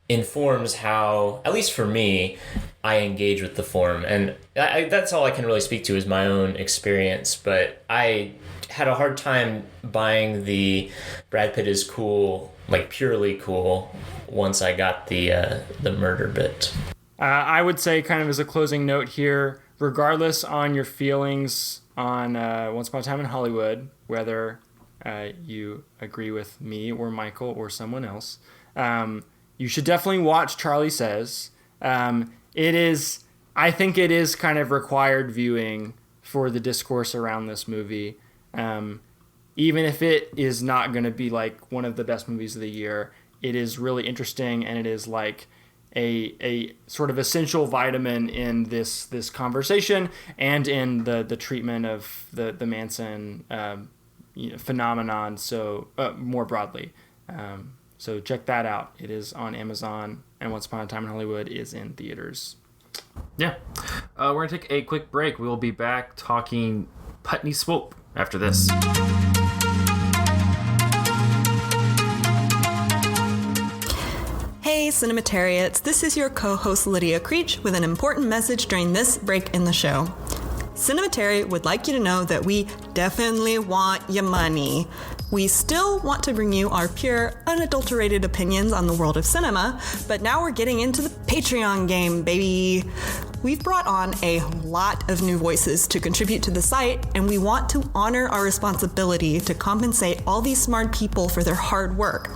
informs how, at least for me, I engage with the form. And that's all I can really speak to is my own experience. But I had a hard time buying the Brad Pitt is cool, like purely cool, once I got the murder bit. I would say, kind of as a closing note here, regardless on your feelings on Once Upon a Time in Hollywood, whether you agree with me or Michael or someone else, you should definitely watch Charlie Says. I think it is kind of required viewing for the discourse around this movie. Even if it is not going to be like one of the best movies of the year, it is really interesting, and it is like a sort of essential vitamin in this conversation and in the treatment of the Manson phenomenon. So more broadly. So check that out. It is on Amazon, and Once Upon a Time in Hollywood is in theaters. Yeah. We're going to take a quick break. We will be back talking Putney Swope after this. Hey, Cinematariats. This is your co-host Lydia Creech with an important message during this break in the show. Cinematary would like you to know that we definitely want your money. We still want to bring you our pure, unadulterated opinions on the world of cinema, but now we're getting into the Patreon game, baby. We've brought on a lot of new voices to contribute to the site, and we want to honor our responsibility to compensate all these smart people for their hard work.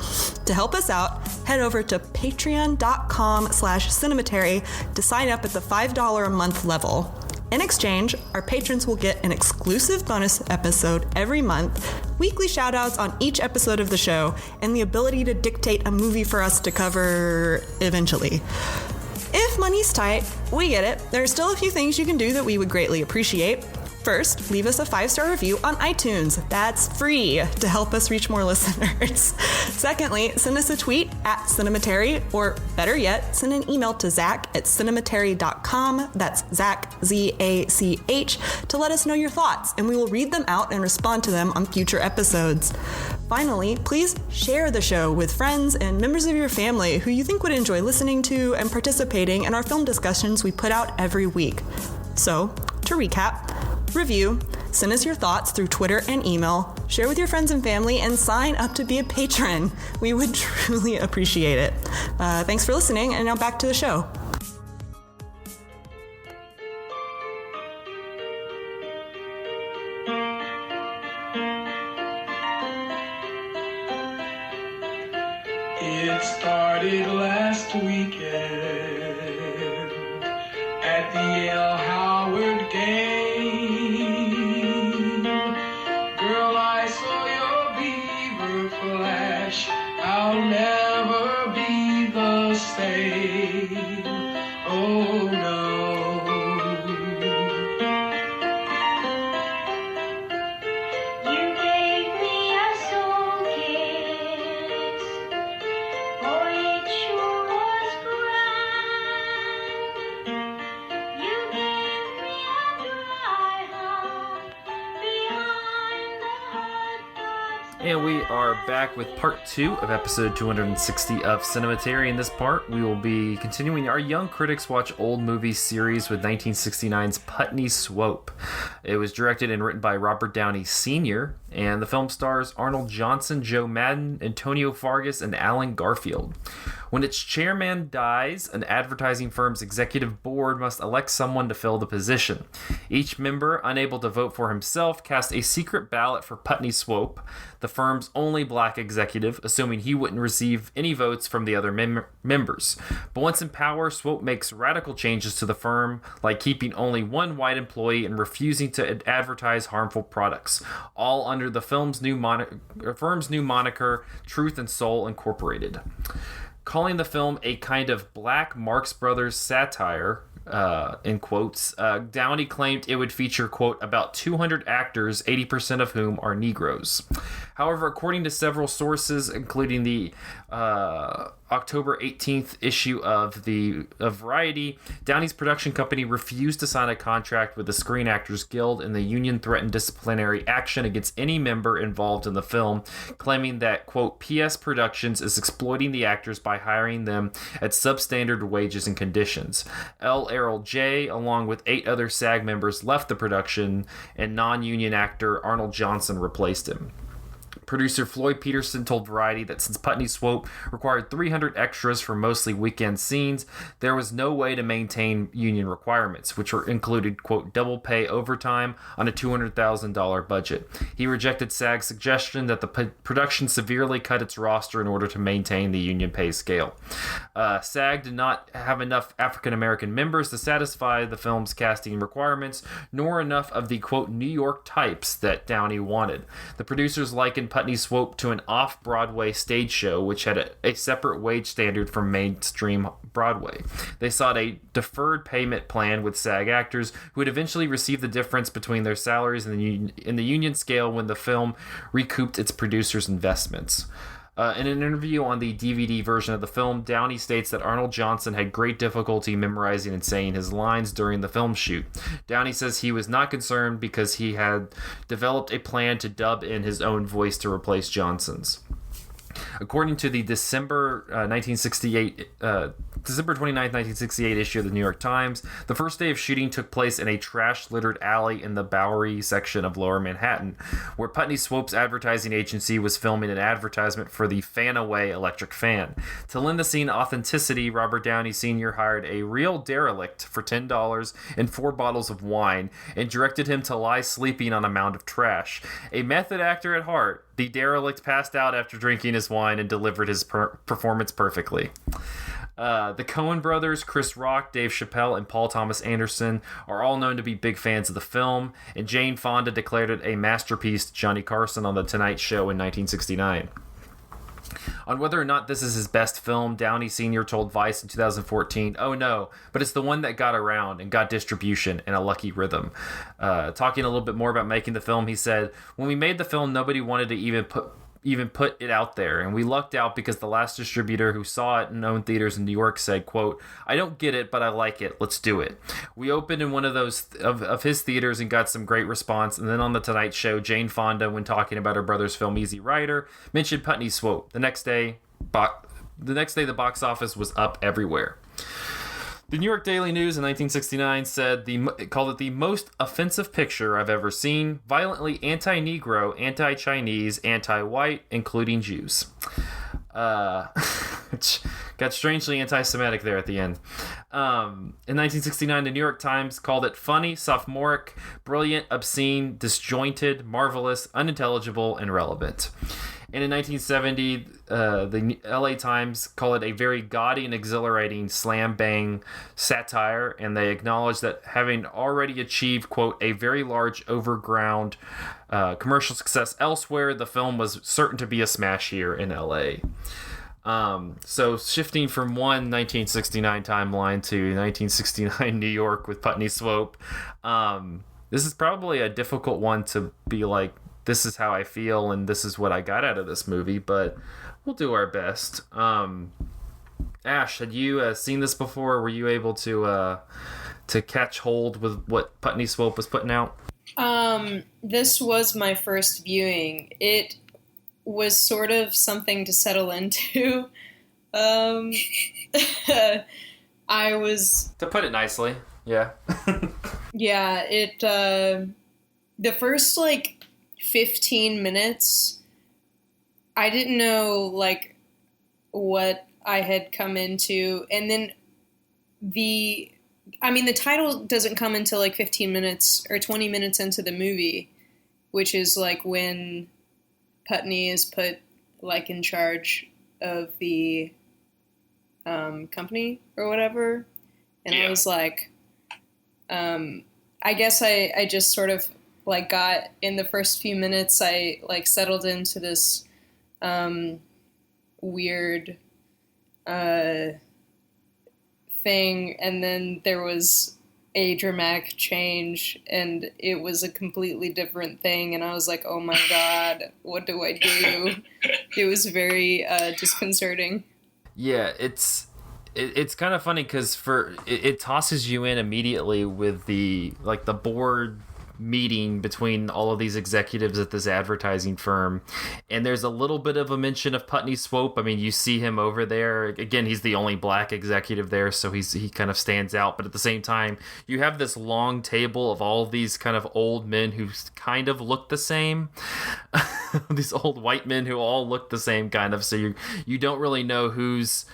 To help us out, head over to patreon.com/cinematary to sign up at the $5 a month level. In exchange, our patrons will get an exclusive bonus episode every month, weekly shoutouts on each episode of the show, and the ability to dictate a movie for us to cover eventually. If money's tight, we get it. There are still a few things you can do that we would greatly appreciate. First, leave us a 5-star review on iTunes. That's free to help us reach more listeners. Secondly, send us a tweet at Cinematary, or better yet, send an email to Zach@cinematary.com. That's Zach, Z-A-C-H, to let us know your thoughts, and we will read them out and respond to them on future episodes. Finally, please share the show with friends and members of your family who you think would enjoy listening to and participating in our film discussions we put out every week. So, to recap, review, send us your thoughts through Twitter and email, share with your friends and family, and sign up to be a patron. We would truly appreciate it. Thanks for listening, and now back to the show. It started last weekend at the L. Howard game. Girl, I saw your beaver flash. I'll never be the same. Oh no. You gave me a soul kiss. Boy, it sure was grand. You gave me a dry hump behind the hot dogs. And we are back with part 2 of episode 260 of Cinematary. In this part, we will be continuing our Young Critics Watch Old Movies series with 1969's Putney Swope. It was directed and written by Robert Downey Sr., and the film stars Arnold Johnson, Joe Madden, Antonio Fargas, and Alan Garfield. When its chairman dies, an advertising firm's executive board must elect someone to fill the position. Each member, unable to vote for himself, casts a secret ballot for Putney Swope, the firm's only black executive, assuming he wouldn't receive any votes from the other members. But once in power, Swope makes radical changes to the firm, like keeping only one white employee and refusing to advertise harmful products, all under the firm's new moniker, Truth and Soul Incorporated. Calling the film a kind of black Marx Brothers satire, in quotes, Downey claimed it would feature, quote, about 200 actors, 80% of whom are Negroes. However, according to several sources, including the October 18th issue of Variety, Downey's production company refused to sign a contract with the Screen Actors Guild, and the union threatened disciplinary action against any member involved in the film, claiming that, quote, PS Productions is exploiting the actors by hiring them at substandard wages and conditions. L. Errol J., along with 8 other SAG members, left the production, and non-union actor Arnold Johnson replaced him. Producer Floyd Peterson told Variety that since Putney Swope required 300 extras for mostly weekend scenes, there was no way to maintain union requirements, which were included, quote, double pay overtime on a $200,000 budget. He rejected SAG's suggestion that the production severely cut its roster in order to maintain the union pay scale. SAG did not have enough African-American members to satisfy the film's casting requirements, nor enough of the, quote, New York types that Downey wanted. The producers likened Putney Swope to an off-Broadway stage show, which had a separate wage standard from mainstream Broadway. They sought a deferred payment plan with SAG actors who would eventually receive the difference between their salaries and the union scale when the film recouped its producers' investments. In an interview on the DVD version of the film, Downey states that Arnold Johnson had great difficulty memorizing and saying his lines during the film shoot. Downey says he was not concerned because he had developed a plan to dub in his own voice to replace Johnson's. According to the December 29th, 1968 issue of the New York Times, the first day of shooting took place in a trash-littered alley in the Bowery section of Lower Manhattan, where Putney Swope's advertising agency was filming an advertisement for the Fan-Away electric fan. To lend the scene authenticity, Robert Downey Sr. hired a real derelict for $10 and 4 bottles of wine and directed him to lie sleeping on a mound of trash. A method actor at heart, the derelict passed out after drinking his wine and delivered his performance perfectly. The Coen brothers, Chris Rock, Dave Chappelle, and Paul Thomas Anderson are all known to be big fans of the film, and Jane Fonda declared it a masterpiece to Johnny Carson on The Tonight Show in 1969. On whether or not this is his best film, Downey Sr. told Vice in 2014, "Oh no, but it's the one that got around and got distribution and a lucky rhythm." Talking a little bit more about making the film, he said, "When we made the film, nobody wanted to even put it out there, and we lucked out because the last distributor who saw it in own theaters in New York said, quote, I don't get it, but I like it. Let's do it." We opened in one of those of his theaters and got some great response, and then on The Tonight Show, Jane Fonda, when talking about her brother's film Easy Rider, mentioned Putney Swope. The next day, the box office was up everywhere. The New York Daily News in 1969 called it the most offensive picture I've ever seen, violently anti-Negro, anti-Chinese, anti-white, including Jews. Got strangely anti-Semitic there at the end. In 1969, the New York Times called it funny, sophomoric, brilliant, obscene, disjointed, marvelous, unintelligible, and relevant. And in 1970, the LA Times called it a very gaudy and exhilarating slam-bang satire, and they acknowledged that having already achieved, quote, a very large overground commercial success elsewhere, the film was certain to be a smash here in LA. So shifting from one 1969 timeline to 1969 New York with Putney Swope, this is probably a difficult one to be like, this is how I feel and this is what I got out of this movie, but we'll do our best. Ash, had you seen this before? Were you able to catch hold with what Putney Swope was putting out? This was my first viewing. It was sort of something to settle into. I was... To put it nicely, yeah. Yeah, the first, 15 minutes, I didn't know, what I had come into, and then the title doesn't come until, 15 minutes or 20 minutes into the movie, which is, when Putney is put, in charge of the company or whatever, and yeah. I was I guess I just sort of, got in the first few minutes, I settled into this weird thing, and then there was a dramatic change, and it was a completely different thing, and I was like, oh my god, what do I do? It was very disconcerting. Yeah, it's kind of funny because it tosses you in immediately with the board meeting between all of these executives at this advertising firm, and there's a little bit of a mention of Putney Swope. I mean, you see him over there again. He's the only black executive there, so he kind of stands out. But at the same time, you have this long table of all of these kind of old men who kind of look the same. These old white men who all look the same kind of. So you don't really know who's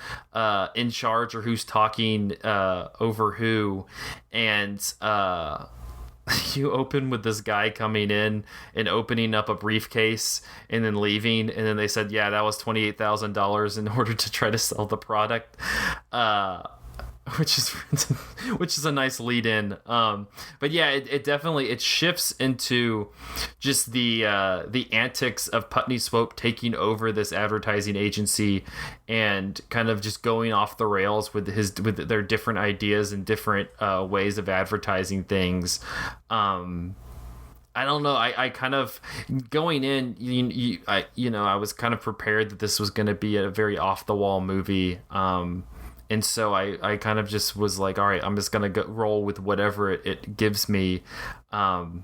in charge or who's talking over who, and you open with this guy coming in and opening up a briefcase and then leaving, and then they said, yeah, that was $28,000 in order to try to sell the product, which is a nice lead in. But yeah, it definitely it shifts into just the antics of Putney Swope taking over this advertising agency and kind of just going off the rails with their different ideas and different ways of advertising things. I don't know. I kind of going in, I was kind of prepared that this was going to be a very off the wall movie. And so I kind of just was like, all right, I'm just going to roll with whatever it gives me. And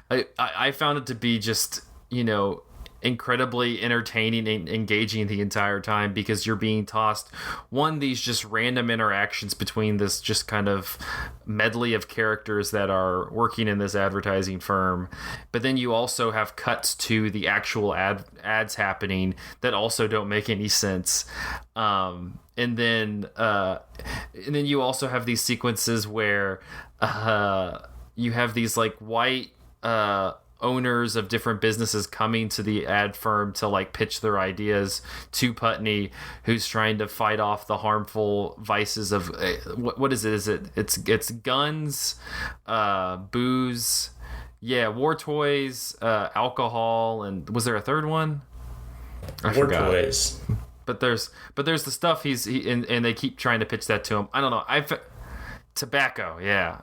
I found it to be just, incredibly entertaining and engaging the entire time, because you're being tossed these just random interactions between this just kind of medley of characters that are working in this advertising firm, but then you also have cuts to the actual ads happening that also don't make any sense, and then you also have these sequences where you have these like white owners of different businesses coming to the ad firm to like pitch their ideas to Putney, who's trying to fight off the harmful vices of what is it? It's guns, booze, war toys, alcohol, and was there a third one? I forgot. Toys. But there's the stuff and they keep trying to pitch that to him. I don't know. Tobacco, yeah.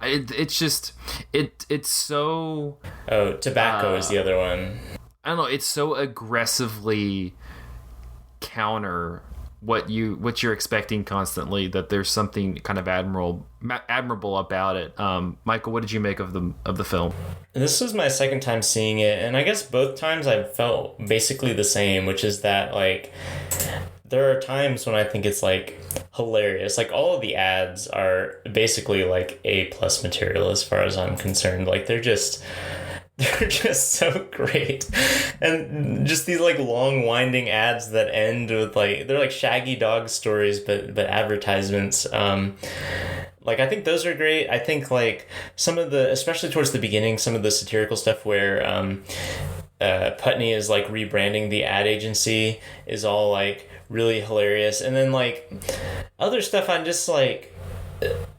It's just it's so. Oh, tobacco is the other one. I don't know. It's so aggressively counter what you're expecting constantly, that there's something kind of admirable about it. Michael, what did you make of the film? This was my second time seeing it, and I guess both times I felt basically the same, which is that like there are times when I think it's like hilarious. Like all of the ads are basically like A+ material as far as I'm concerned. Like they're just so great, and just these like long winding ads that end with like they're like shaggy dog stories but advertisements. Like I think those are great. I think like some of the, especially towards the beginning, some of the satirical stuff where Putney is like rebranding the ad agency is all like really hilarious. And then like other stuff I'm just like,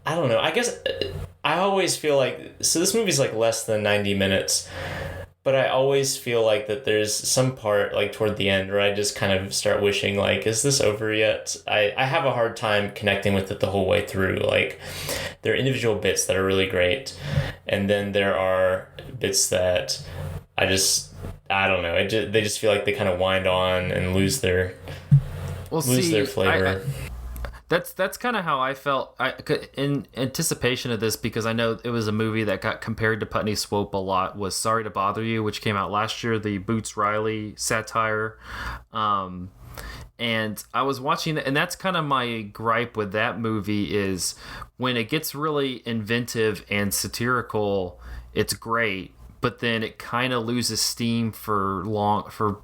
I don't know, I guess I always feel like, so this movie's like less than 90 minutes, but I always feel like that there's some part like toward the end where I just kind of start wishing like, is this over yet? I have a hard time connecting with it the whole way through. Like there are individual bits that are really great, and then there are bits that I don't know, they just feel like they kind of wind on and lose their flavor. That's kind of how I felt in anticipation of this, because I know it was a movie that got compared to Putney Swope a lot, was Sorry to Bother You, which came out last year, the Boots Riley satire. And I was watching it, and that's kind of my gripe with that movie, is when it gets really inventive and satirical, it's great. But then it kind of loses steam for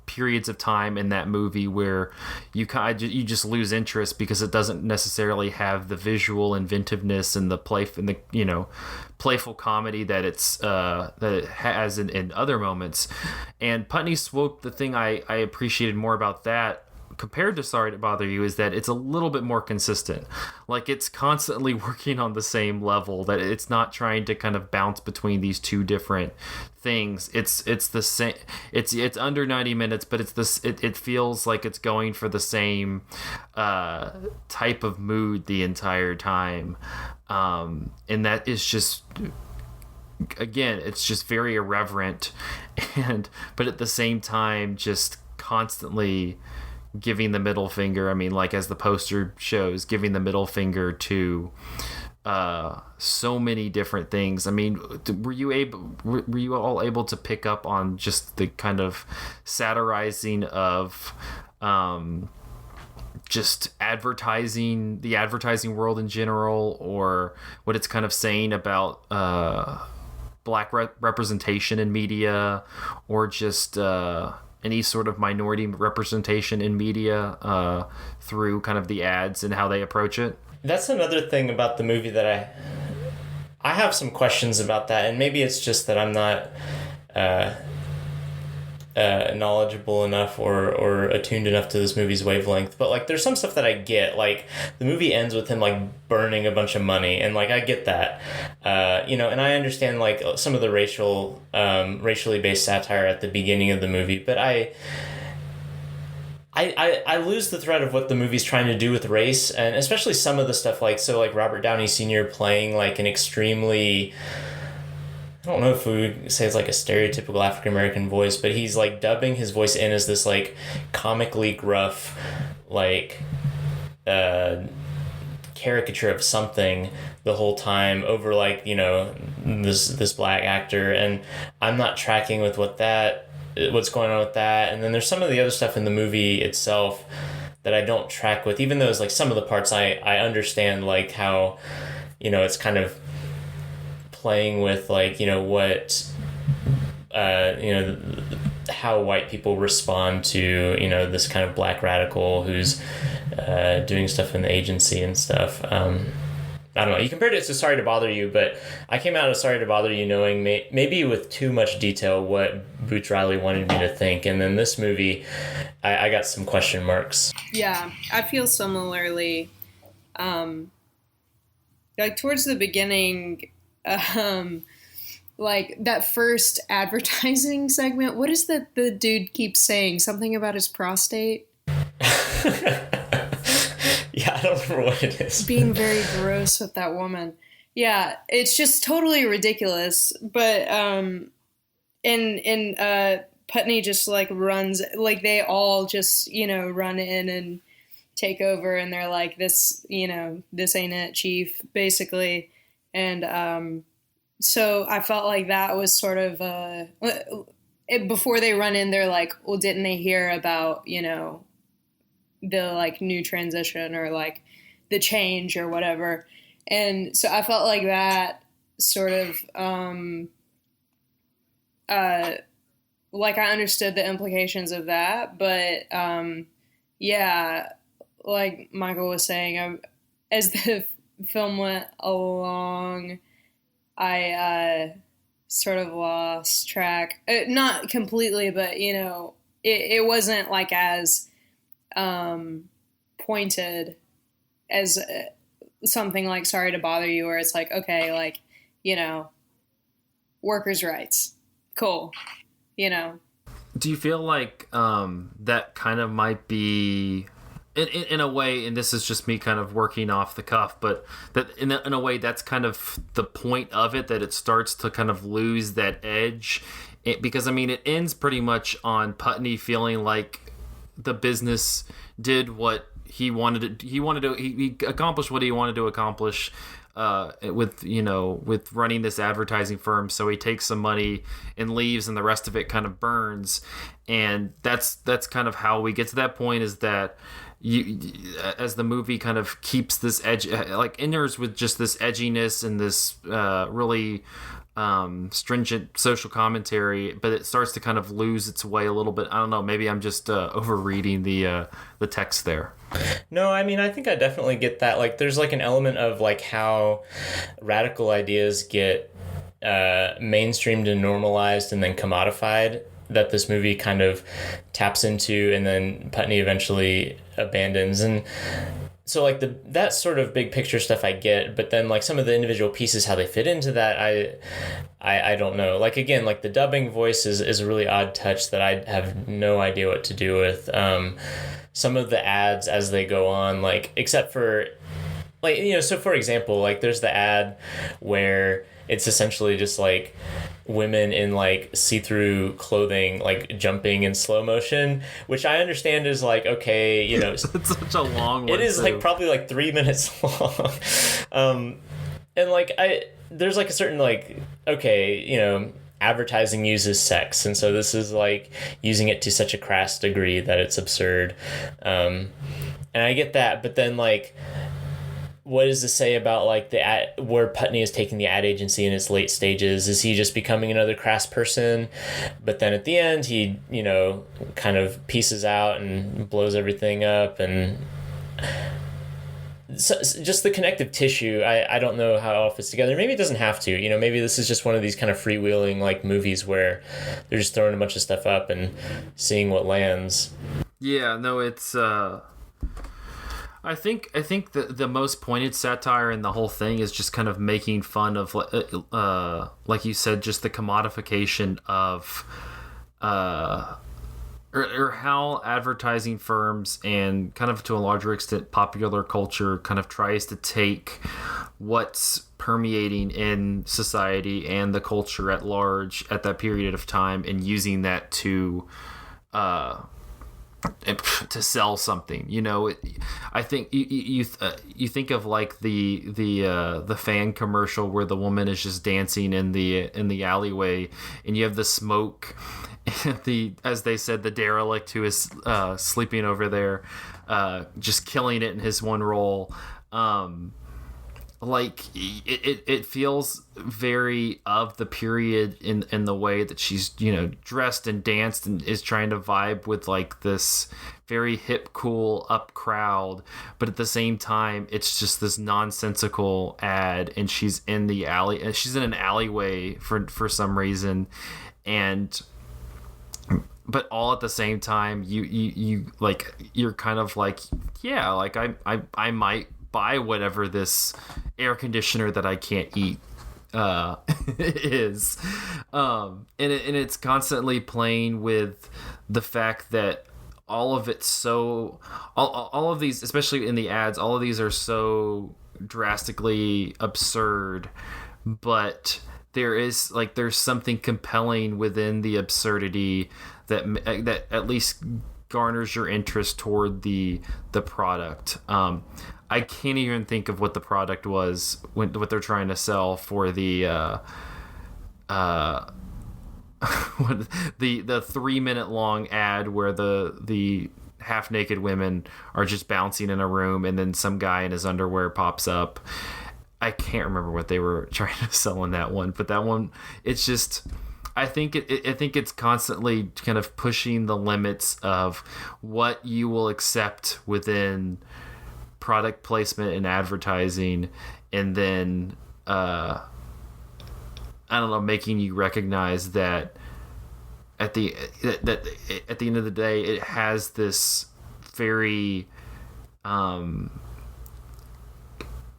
periods of time in that movie where you just lose interest, because it doesn't necessarily have the visual inventiveness and the playful comedy that it has in other moments. And Putney Swope, the thing I appreciated more about that compared to Sorry to Bother You is that it's a little bit more consistent. Like it's constantly working on the same level, that it's not trying to kind of bounce between these two different things. It's the same. It's under 90 minutes, but it feels like it's going for the same type of mood the entire time. And that is just, again, it's just very irreverent, but at the same time just constantly giving the middle finger. I mean, like as the poster shows, giving the middle finger to so many different things. I mean, were you all able to pick up on just the kind of satirizing of just advertising, the advertising world in general, or what it's kind of saying about black representation in media, or just any sort of minority representation in media through kind of the ads and how they approach it? That's another thing about the movie that I have some questions about that, and maybe it's just that I'm not knowledgeable enough or attuned enough to this movie's wavelength. But like, there's some stuff that I get. Like, the movie ends with him like burning a bunch of money, and like I get that, and I understand like some of the racially based satire at the beginning of the movie, but I lose the thread of what the movie's trying to do with race, and especially some of the stuff like Robert Downey Sr. playing like an extremely, I don't know if we would say it's like a stereotypical African American voice, but he's like dubbing his voice in as this like comically gruff, like caricature of something the whole time over like, this black actor, and I'm not tracking with what's going on with that. And then there's some of the other stuff in the movie itself that I don't track with, even though it's like some of the parts I understand, like how, it's kind of playing with like, what, how white people respond to, this kind of black radical who's doing stuff in the agency and stuff. I don't know. You compared it to Sorry to Bother You, but I came out of Sorry to Bother You knowing maybe with too much detail what Boots Riley wanted me to think. And then this movie, I got some question marks. Yeah, I feel similarly. Like towards the beginning, like that first advertising segment, what is that the dude keeps saying? Something about his prostate? Yeah, I don't remember what it is. Being very gross with that woman. Yeah, it's just totally ridiculous. But Putney just like runs, like they all just, run in and take over, and they're like, this ain't it, chief, basically. And so I felt like that was sort of before they run in, they're like, well, didn't they hear about, the like new transition or like the change or whatever. And so I felt like that sort of like I understood the implications of that, but yeah, like Michael was saying, as the film went along, I sort of lost track, not completely, but it wasn't like as pointed as something like Sorry to Bother You, where it's like, okay, like, workers' rights, cool, Do you feel like that kind of might be in a way, and this is just me kind of working off the cuff, but that in a way that's kind of the point of it, that it starts to kind of lose that edge, because I mean it ends pretty much on Putney feeling like the business did what he wanted to. He accomplished what he wanted to accomplish with running this advertising firm. So he takes some money and leaves, and the rest of it kind of burns. And that's kind of how we get to that point, is that as the movie kind of keeps this edge, like enters with just this edginess and this really stringent social commentary, but it starts to kind of lose its way a little bit. I don't know, maybe I'm just overreading the text there. No, I mean, I think I definitely get that. Like, there's like an element of like how radical ideas get mainstreamed and normalized and then commodified that this movie kind of taps into, and then Putney eventually abandons. And so like that sort of big picture stuff I get, but then like some of the individual pieces, how they fit into that, I don't know. Like, again, like the dubbing voice is a really odd touch that I have no idea what to do with. Some of the ads as they go on, like, except for like, so for example, like there's the ad where it's essentially just like women in like see-through clothing like jumping in slow motion, which I understand is like, okay, you know, It's such a long one. it is too. like probably like 3 minutes long. And like there's like a certain like, okay, you know, advertising uses sex, and so this is like using it to such a crass degree that it's absurd. And I get that, but then like, what does this say about like where Putney is taking the ad agency in its late stages? Is he just becoming another crass person? But then at the end, he, you know, kind of pieces out and blows everything up, and so just the connective tissue. I don't know how it all fits together. Maybe it doesn't have to. You know, maybe this is just one of these kind of freewheeling like movies where they're just throwing a bunch of stuff up and seeing what lands. Yeah, no, it's I think the most pointed satire in the whole thing is just kind of making fun of like you said, just the commodification of or how advertising firms and kind of to a larger extent popular culture kind of tries to take what's permeating in society and the culture at large at that period of time and using that to sell something. You know, I think you think of like the fan commercial where the woman is just dancing in the alleyway, and you have the smoke, and as they said, the derelict who is sleeping over there, just killing it in his one role. Like it feels very of the period in the way that she's, you know, dressed and danced and is trying to vibe with like this very hip, cool up crowd, but at the same time it's just this nonsensical ad, and she's in an alleyway for some reason, and but all at the same time you like, you're kind of like, yeah, like I might buy whatever this air conditioner that I can't eat is, and it's constantly playing with the fact that all of these, especially in the ads, all of these are so drastically absurd, but there's something compelling within the absurdity that at least garners your interest toward the product. I can't even think of what the product was, what they're trying to sell for the the 3 minute long ad where the half naked women are just bouncing in a room, and then some guy in his underwear pops up. I can't remember what they were trying to sell in that one, but that one, it's just, I think it's constantly kind of pushing the limits of what you will accept within product placement and advertising, and then I don't know, making you recognize that at the end of the day, it has this very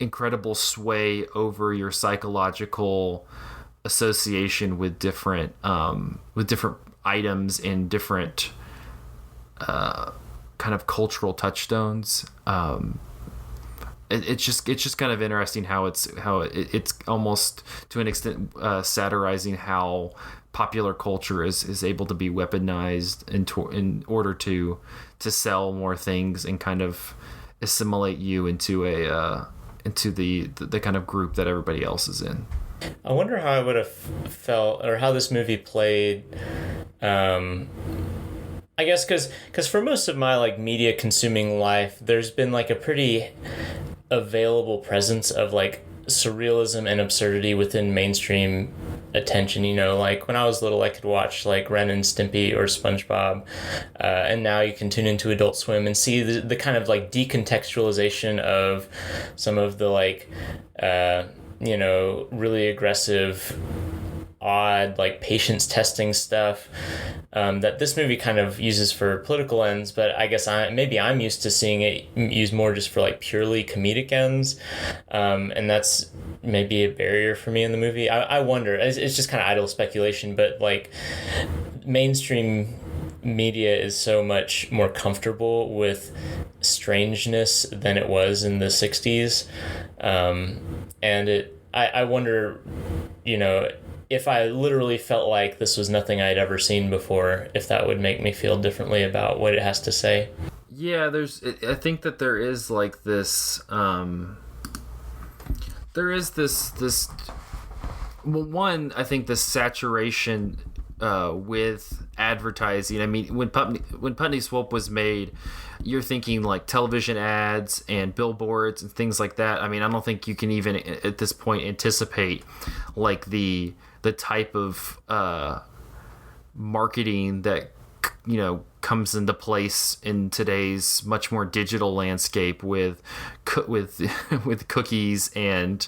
incredible sway over your psychological association with different items and different kind of cultural touchstones. It's just kind of interesting how it's almost to an extent satirizing how popular culture is able to be weaponized in order to sell more things and kind of assimilate you into the kind of group that everybody else is in. I wonder how I would have felt, or how this movie played. I guess because for most of my like media consuming life, there's been like a pretty available presence of like surrealism and absurdity within mainstream attention. You know, like when I was little, I could watch like Ren and Stimpy or SpongeBob, and now you can tune into Adult Swim and see the kind of like decontextualization of some of the like you know, really aggressive, odd, like patience testing stuff that this movie kind of uses for political ends, but I guess I'm used to seeing it used more just for like purely comedic ends, and that's maybe a barrier for me in the movie. I wonder, it's just kind of idle speculation, but like mainstream media is so much more comfortable with strangeness than it was in the 60s, and I wonder, if I literally felt like this was nothing I'd ever seen before, if that would make me feel differently about what it has to say. Yeah, I think that there is like this, well, one, I think the saturation with advertising. I mean, when Putney Swope was made, you're thinking like television ads and billboards and things like that. I mean, I don't think you can even at this point anticipate like the type of marketing that comes into place in today's much more digital landscape with cookies and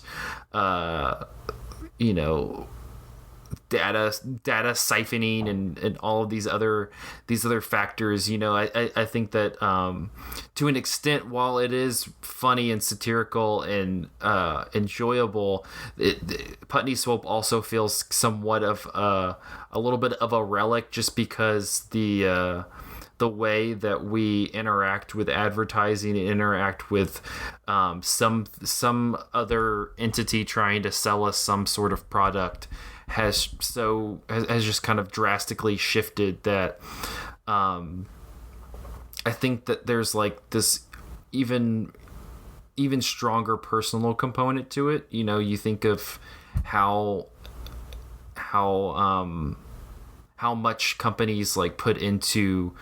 data siphoning and all of these other factors. I think that to an extent, while it is funny and satirical and enjoyable, Putney Swope also feels somewhat of a little bit of a relic, just because the way that we interact with advertising and interact with some other entity trying to sell us some sort of product has just kind of drastically shifted that. I think that there's like this even stronger personal component to it. You think of how much companies like put into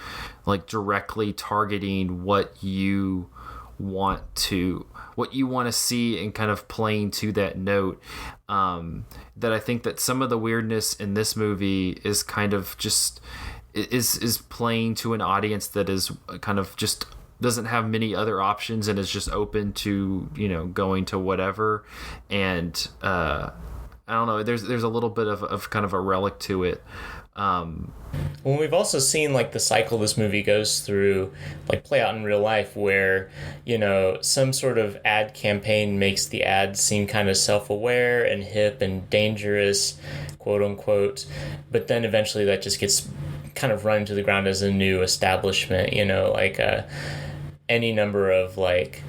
like directly targeting what you want to see and kind of playing to that note, that I think that some of the weirdness in this movie is kind of just is playing to an audience that is kind of just doesn't have many other options and is just open to going to whatever. And I don't know, there's a little bit of kind of a relic to it. Well, we've also seen like the cycle this movie goes through like play out in real life, where some sort of ad campaign makes the ad seem kind of self-aware and hip and dangerous, quote unquote, but then eventually that just gets kind of run to the ground as a new establishment. Like any number of like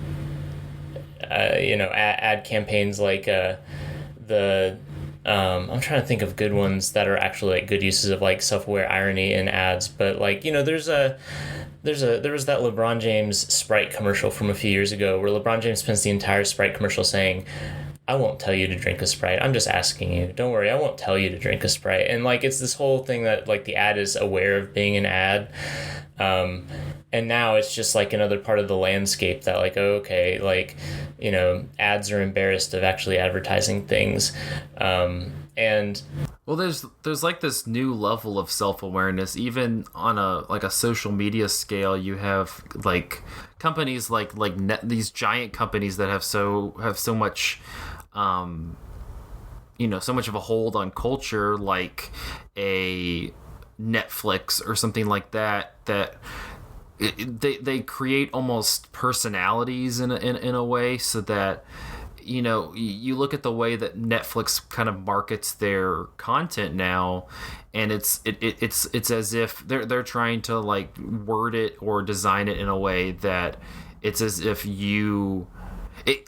ad campaigns, like the I'm trying to think of good ones that are actually like good uses of like self-aware irony in ads, but like there was that LeBron James Sprite commercial from a few years ago where LeBron James spends the entire Sprite commercial saying, "I won't tell you to drink a Sprite. I'm just asking you. Don't worry, I won't tell you to drink a Sprite." And like it's this whole thing that like the ad is aware of being an ad. And now it's just like another part of the landscape that like, okay, like, ads are embarrassed of actually advertising things. And well, there's like this new level of self-awareness, even on a social media scale. You have like companies like these giant companies that have so much, so much of a hold on culture, like a Netflix or something like that they create almost personalities in a way, so that you look at the way that Netflix kind of markets their content now, and it's as if they're trying to like word it or design it in a way that it's as if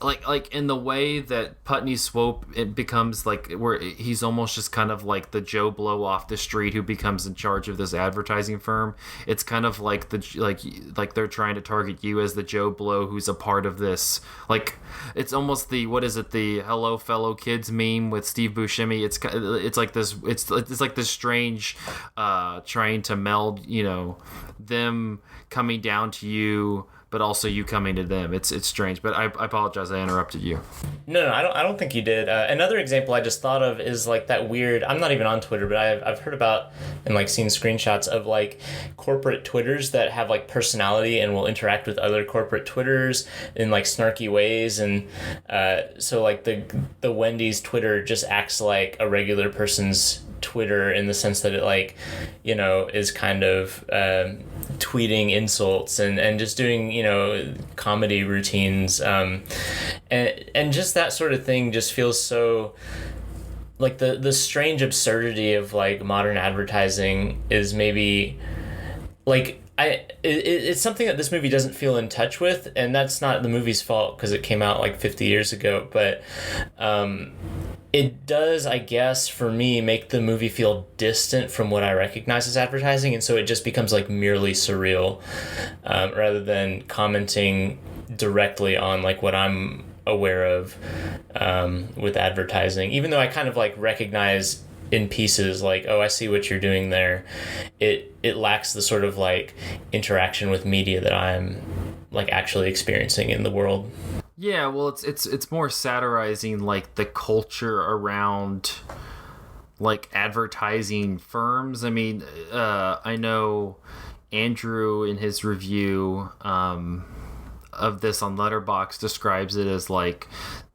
like in the way that Putney Swope, it becomes like where he's almost just kind of like the Joe Blow off the street who becomes in charge of this advertising firm. It's kind of like like they're trying to target you as the Joe Blow who's a part of this. Like it's almost the "Hello Fellow Kids" meme with Steve Buscemi. It's like this. It's like this strange trying to meld them coming down to you, but also you coming to them. It's strange, but I apologize, I interrupted you. No, I don't think you did. Another example I just thought of is like that weird, I'm not even on Twitter, but I've heard about and like seen screenshots of like corporate Twitters that have like personality and will interact with other corporate Twitters in like snarky ways. And so like the Wendy's Twitter just acts like a regular person's Twitter in the sense that it like is kind of tweeting insults and just doing comedy routines, and just that sort of thing just feels so like the strange absurdity of like modern advertising is maybe like it's something that this movie doesn't feel in touch with, and that's not the movie's fault because it came out like 50 years ago, but it does, I guess, for me, make the movie feel distant from what I recognize as advertising, and so it just becomes like merely surreal, rather than commenting directly on like what I'm aware of with advertising. Even though I kind of like recognize in pieces, like, oh, I see what you're doing there, it lacks the sort of like interaction with media that I'm like actually experiencing in the world. Yeah, well, it's more satirizing like the culture around like advertising firms. I mean, I know Andrew in his review of this on Letterboxd describes it as like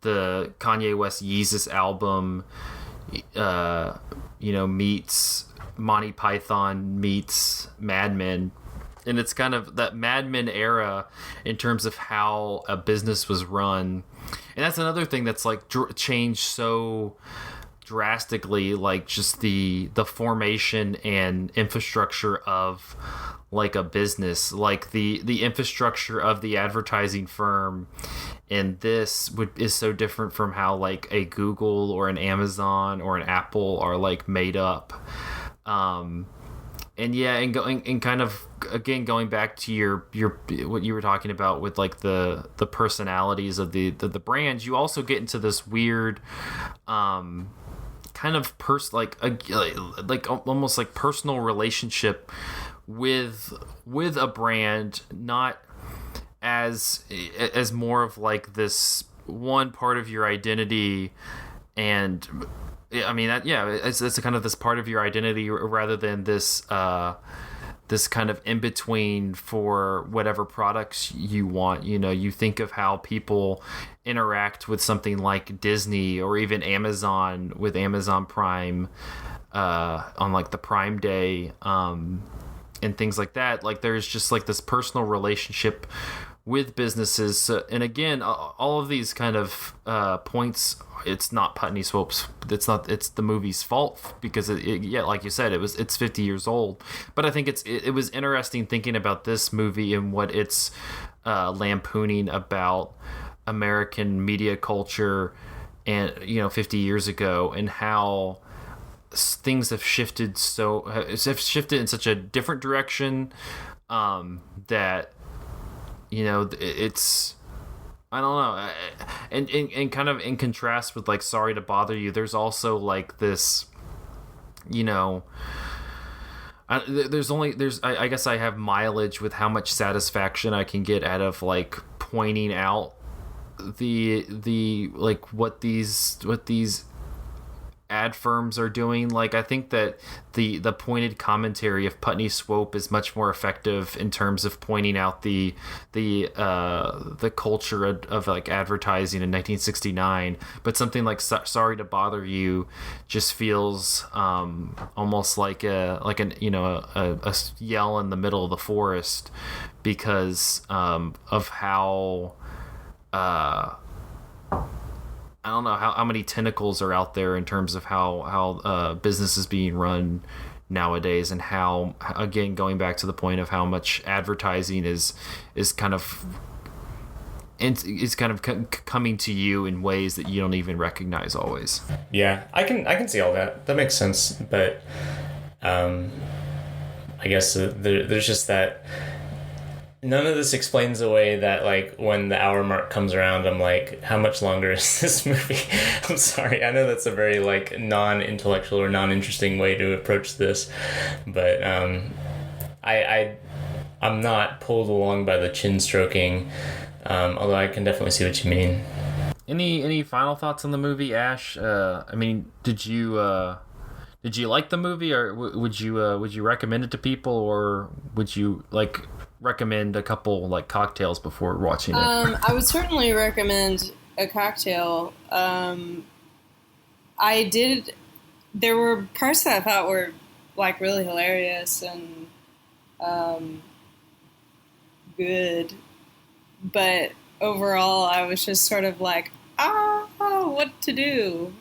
the Kanye West Yeezus album, meets Monty Python meets Mad Men. And it's kind of that Mad Men era in terms of how a business was run. And that's another thing that's like changed so drastically, like just the formation and infrastructure of like a business, like the infrastructure of the advertising firm. And this is so different from how like a Google or an Amazon or an Apple are like made up. And yeah, and kind of again going back to your what you were talking about with like the personalities of the brands, you also get into this weird kind of like almost like personal relationship with a brand, not as more of like this one part of your identity. And I mean that, yeah, it's kind of this part of your identity rather than this this kind of in between for whatever products you want. You think of how people interact with something like Disney or even Amazon with Amazon Prime on like the Prime Day and things like that. Like there's just like this personal relationship with businesses. And again, all of these kind of points, it's not Putney Swope's, it's the movie's fault because yeah, like you said, it's 50 years old. But I think it was interesting thinking about this movie and what it's lampooning about American media culture and 50 years ago, and how things have shifted in such a different direction that it's, I don't know, and kind of in contrast with like Sorry to Bother You, there's also like this, I guess I have mileage with how much satisfaction I can get out of like pointing out the like what these ad firms are doing. Like I think that the pointed commentary of Putney Swope is much more effective in terms of pointing out the culture of like advertising in 1969. But something like Sorry to Bother You just feels almost like a yell in the middle of the forest because of how I don't know how many tentacles are out there in terms of how business is being run nowadays, and how, again, going back to the point of how much advertising is kind of coming to you in ways that you don't even recognize always. Yeah, I can see all that. That makes sense, but I guess there's just that. None of this explains away that, like, when the hour mark comes around, I'm like, how much longer is this movie? I'm sorry. I know that's a very, like, non-intellectual or non-interesting way to approach this, but I'm not pulled along by the chin stroking, although I can definitely see what you mean. Any final thoughts on the movie, Ash? I mean, did you like the movie, or would you recommend it to people, or would you like recommend a couple like cocktails before watching it? I would certainly recommend a cocktail. There were parts that I thought were like really hilarious and good, but overall I was just sort of like, what to do?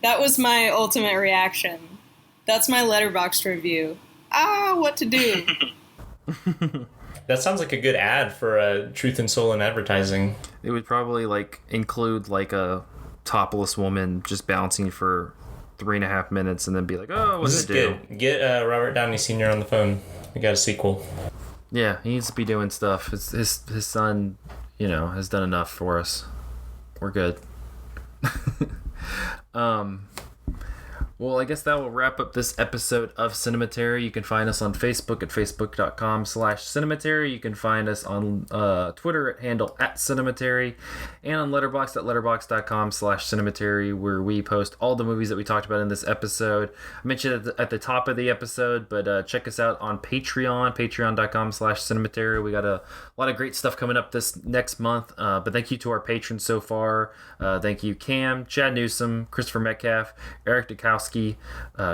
That was my ultimate reaction. That's my Letterboxd review. what to do. That sounds like a good ad for Truth and Soul in Advertising. It would probably like include like a topless woman just bouncing for 3.5 minutes and then be like, oh, what's This it is do? good. Get Robert Downey Sr. on the phone. We got a sequel. Yeah, he needs to be doing stuff. His son, has done enough for us. We're good. Well, I guess that will wrap up this episode of Cinematary. You can find us on Facebook at facebook.com/Cinematary. You can find us on Twitter at handle @Cinematary, and on Letterboxd at letterboxd.com/Cinematary, where we post all the movies that we talked about in this episode. I mentioned it at the top of the episode, but check us out on Patreon, patreon.com/Cinematary. We got a lot of great stuff coming up this next month, but thank you to our patrons so far. Thank you, Cam, Chad Newsom, Christopher Metcalf, Eric Dukowski,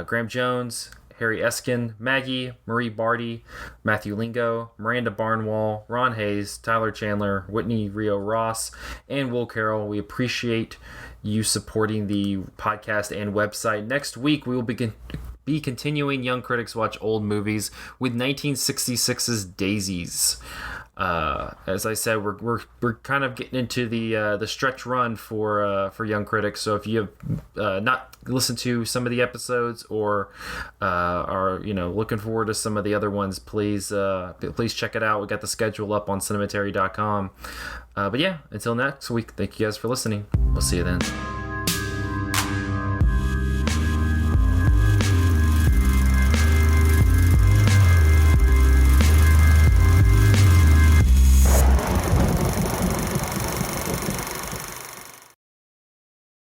Graham Jones, Harry Eskin, Maggie, Marie Barty, Matthew Lingo, Miranda Barnwall, Ron Hayes, Tyler Chandler, Whitney Rio Ross, and Will Carroll. We appreciate you supporting the podcast and website. Next week, we will be continuing Young Critics Watch Old Movies with 1966's Daisies. As I said, we're kind of getting into the stretch run for Young Critics. So if you have not listened to some of the episodes or are looking forward to some of the other ones, please check it out. We got the schedule up on cinematary.com. But yeah, until next week, thank you guys for listening. We'll see you then.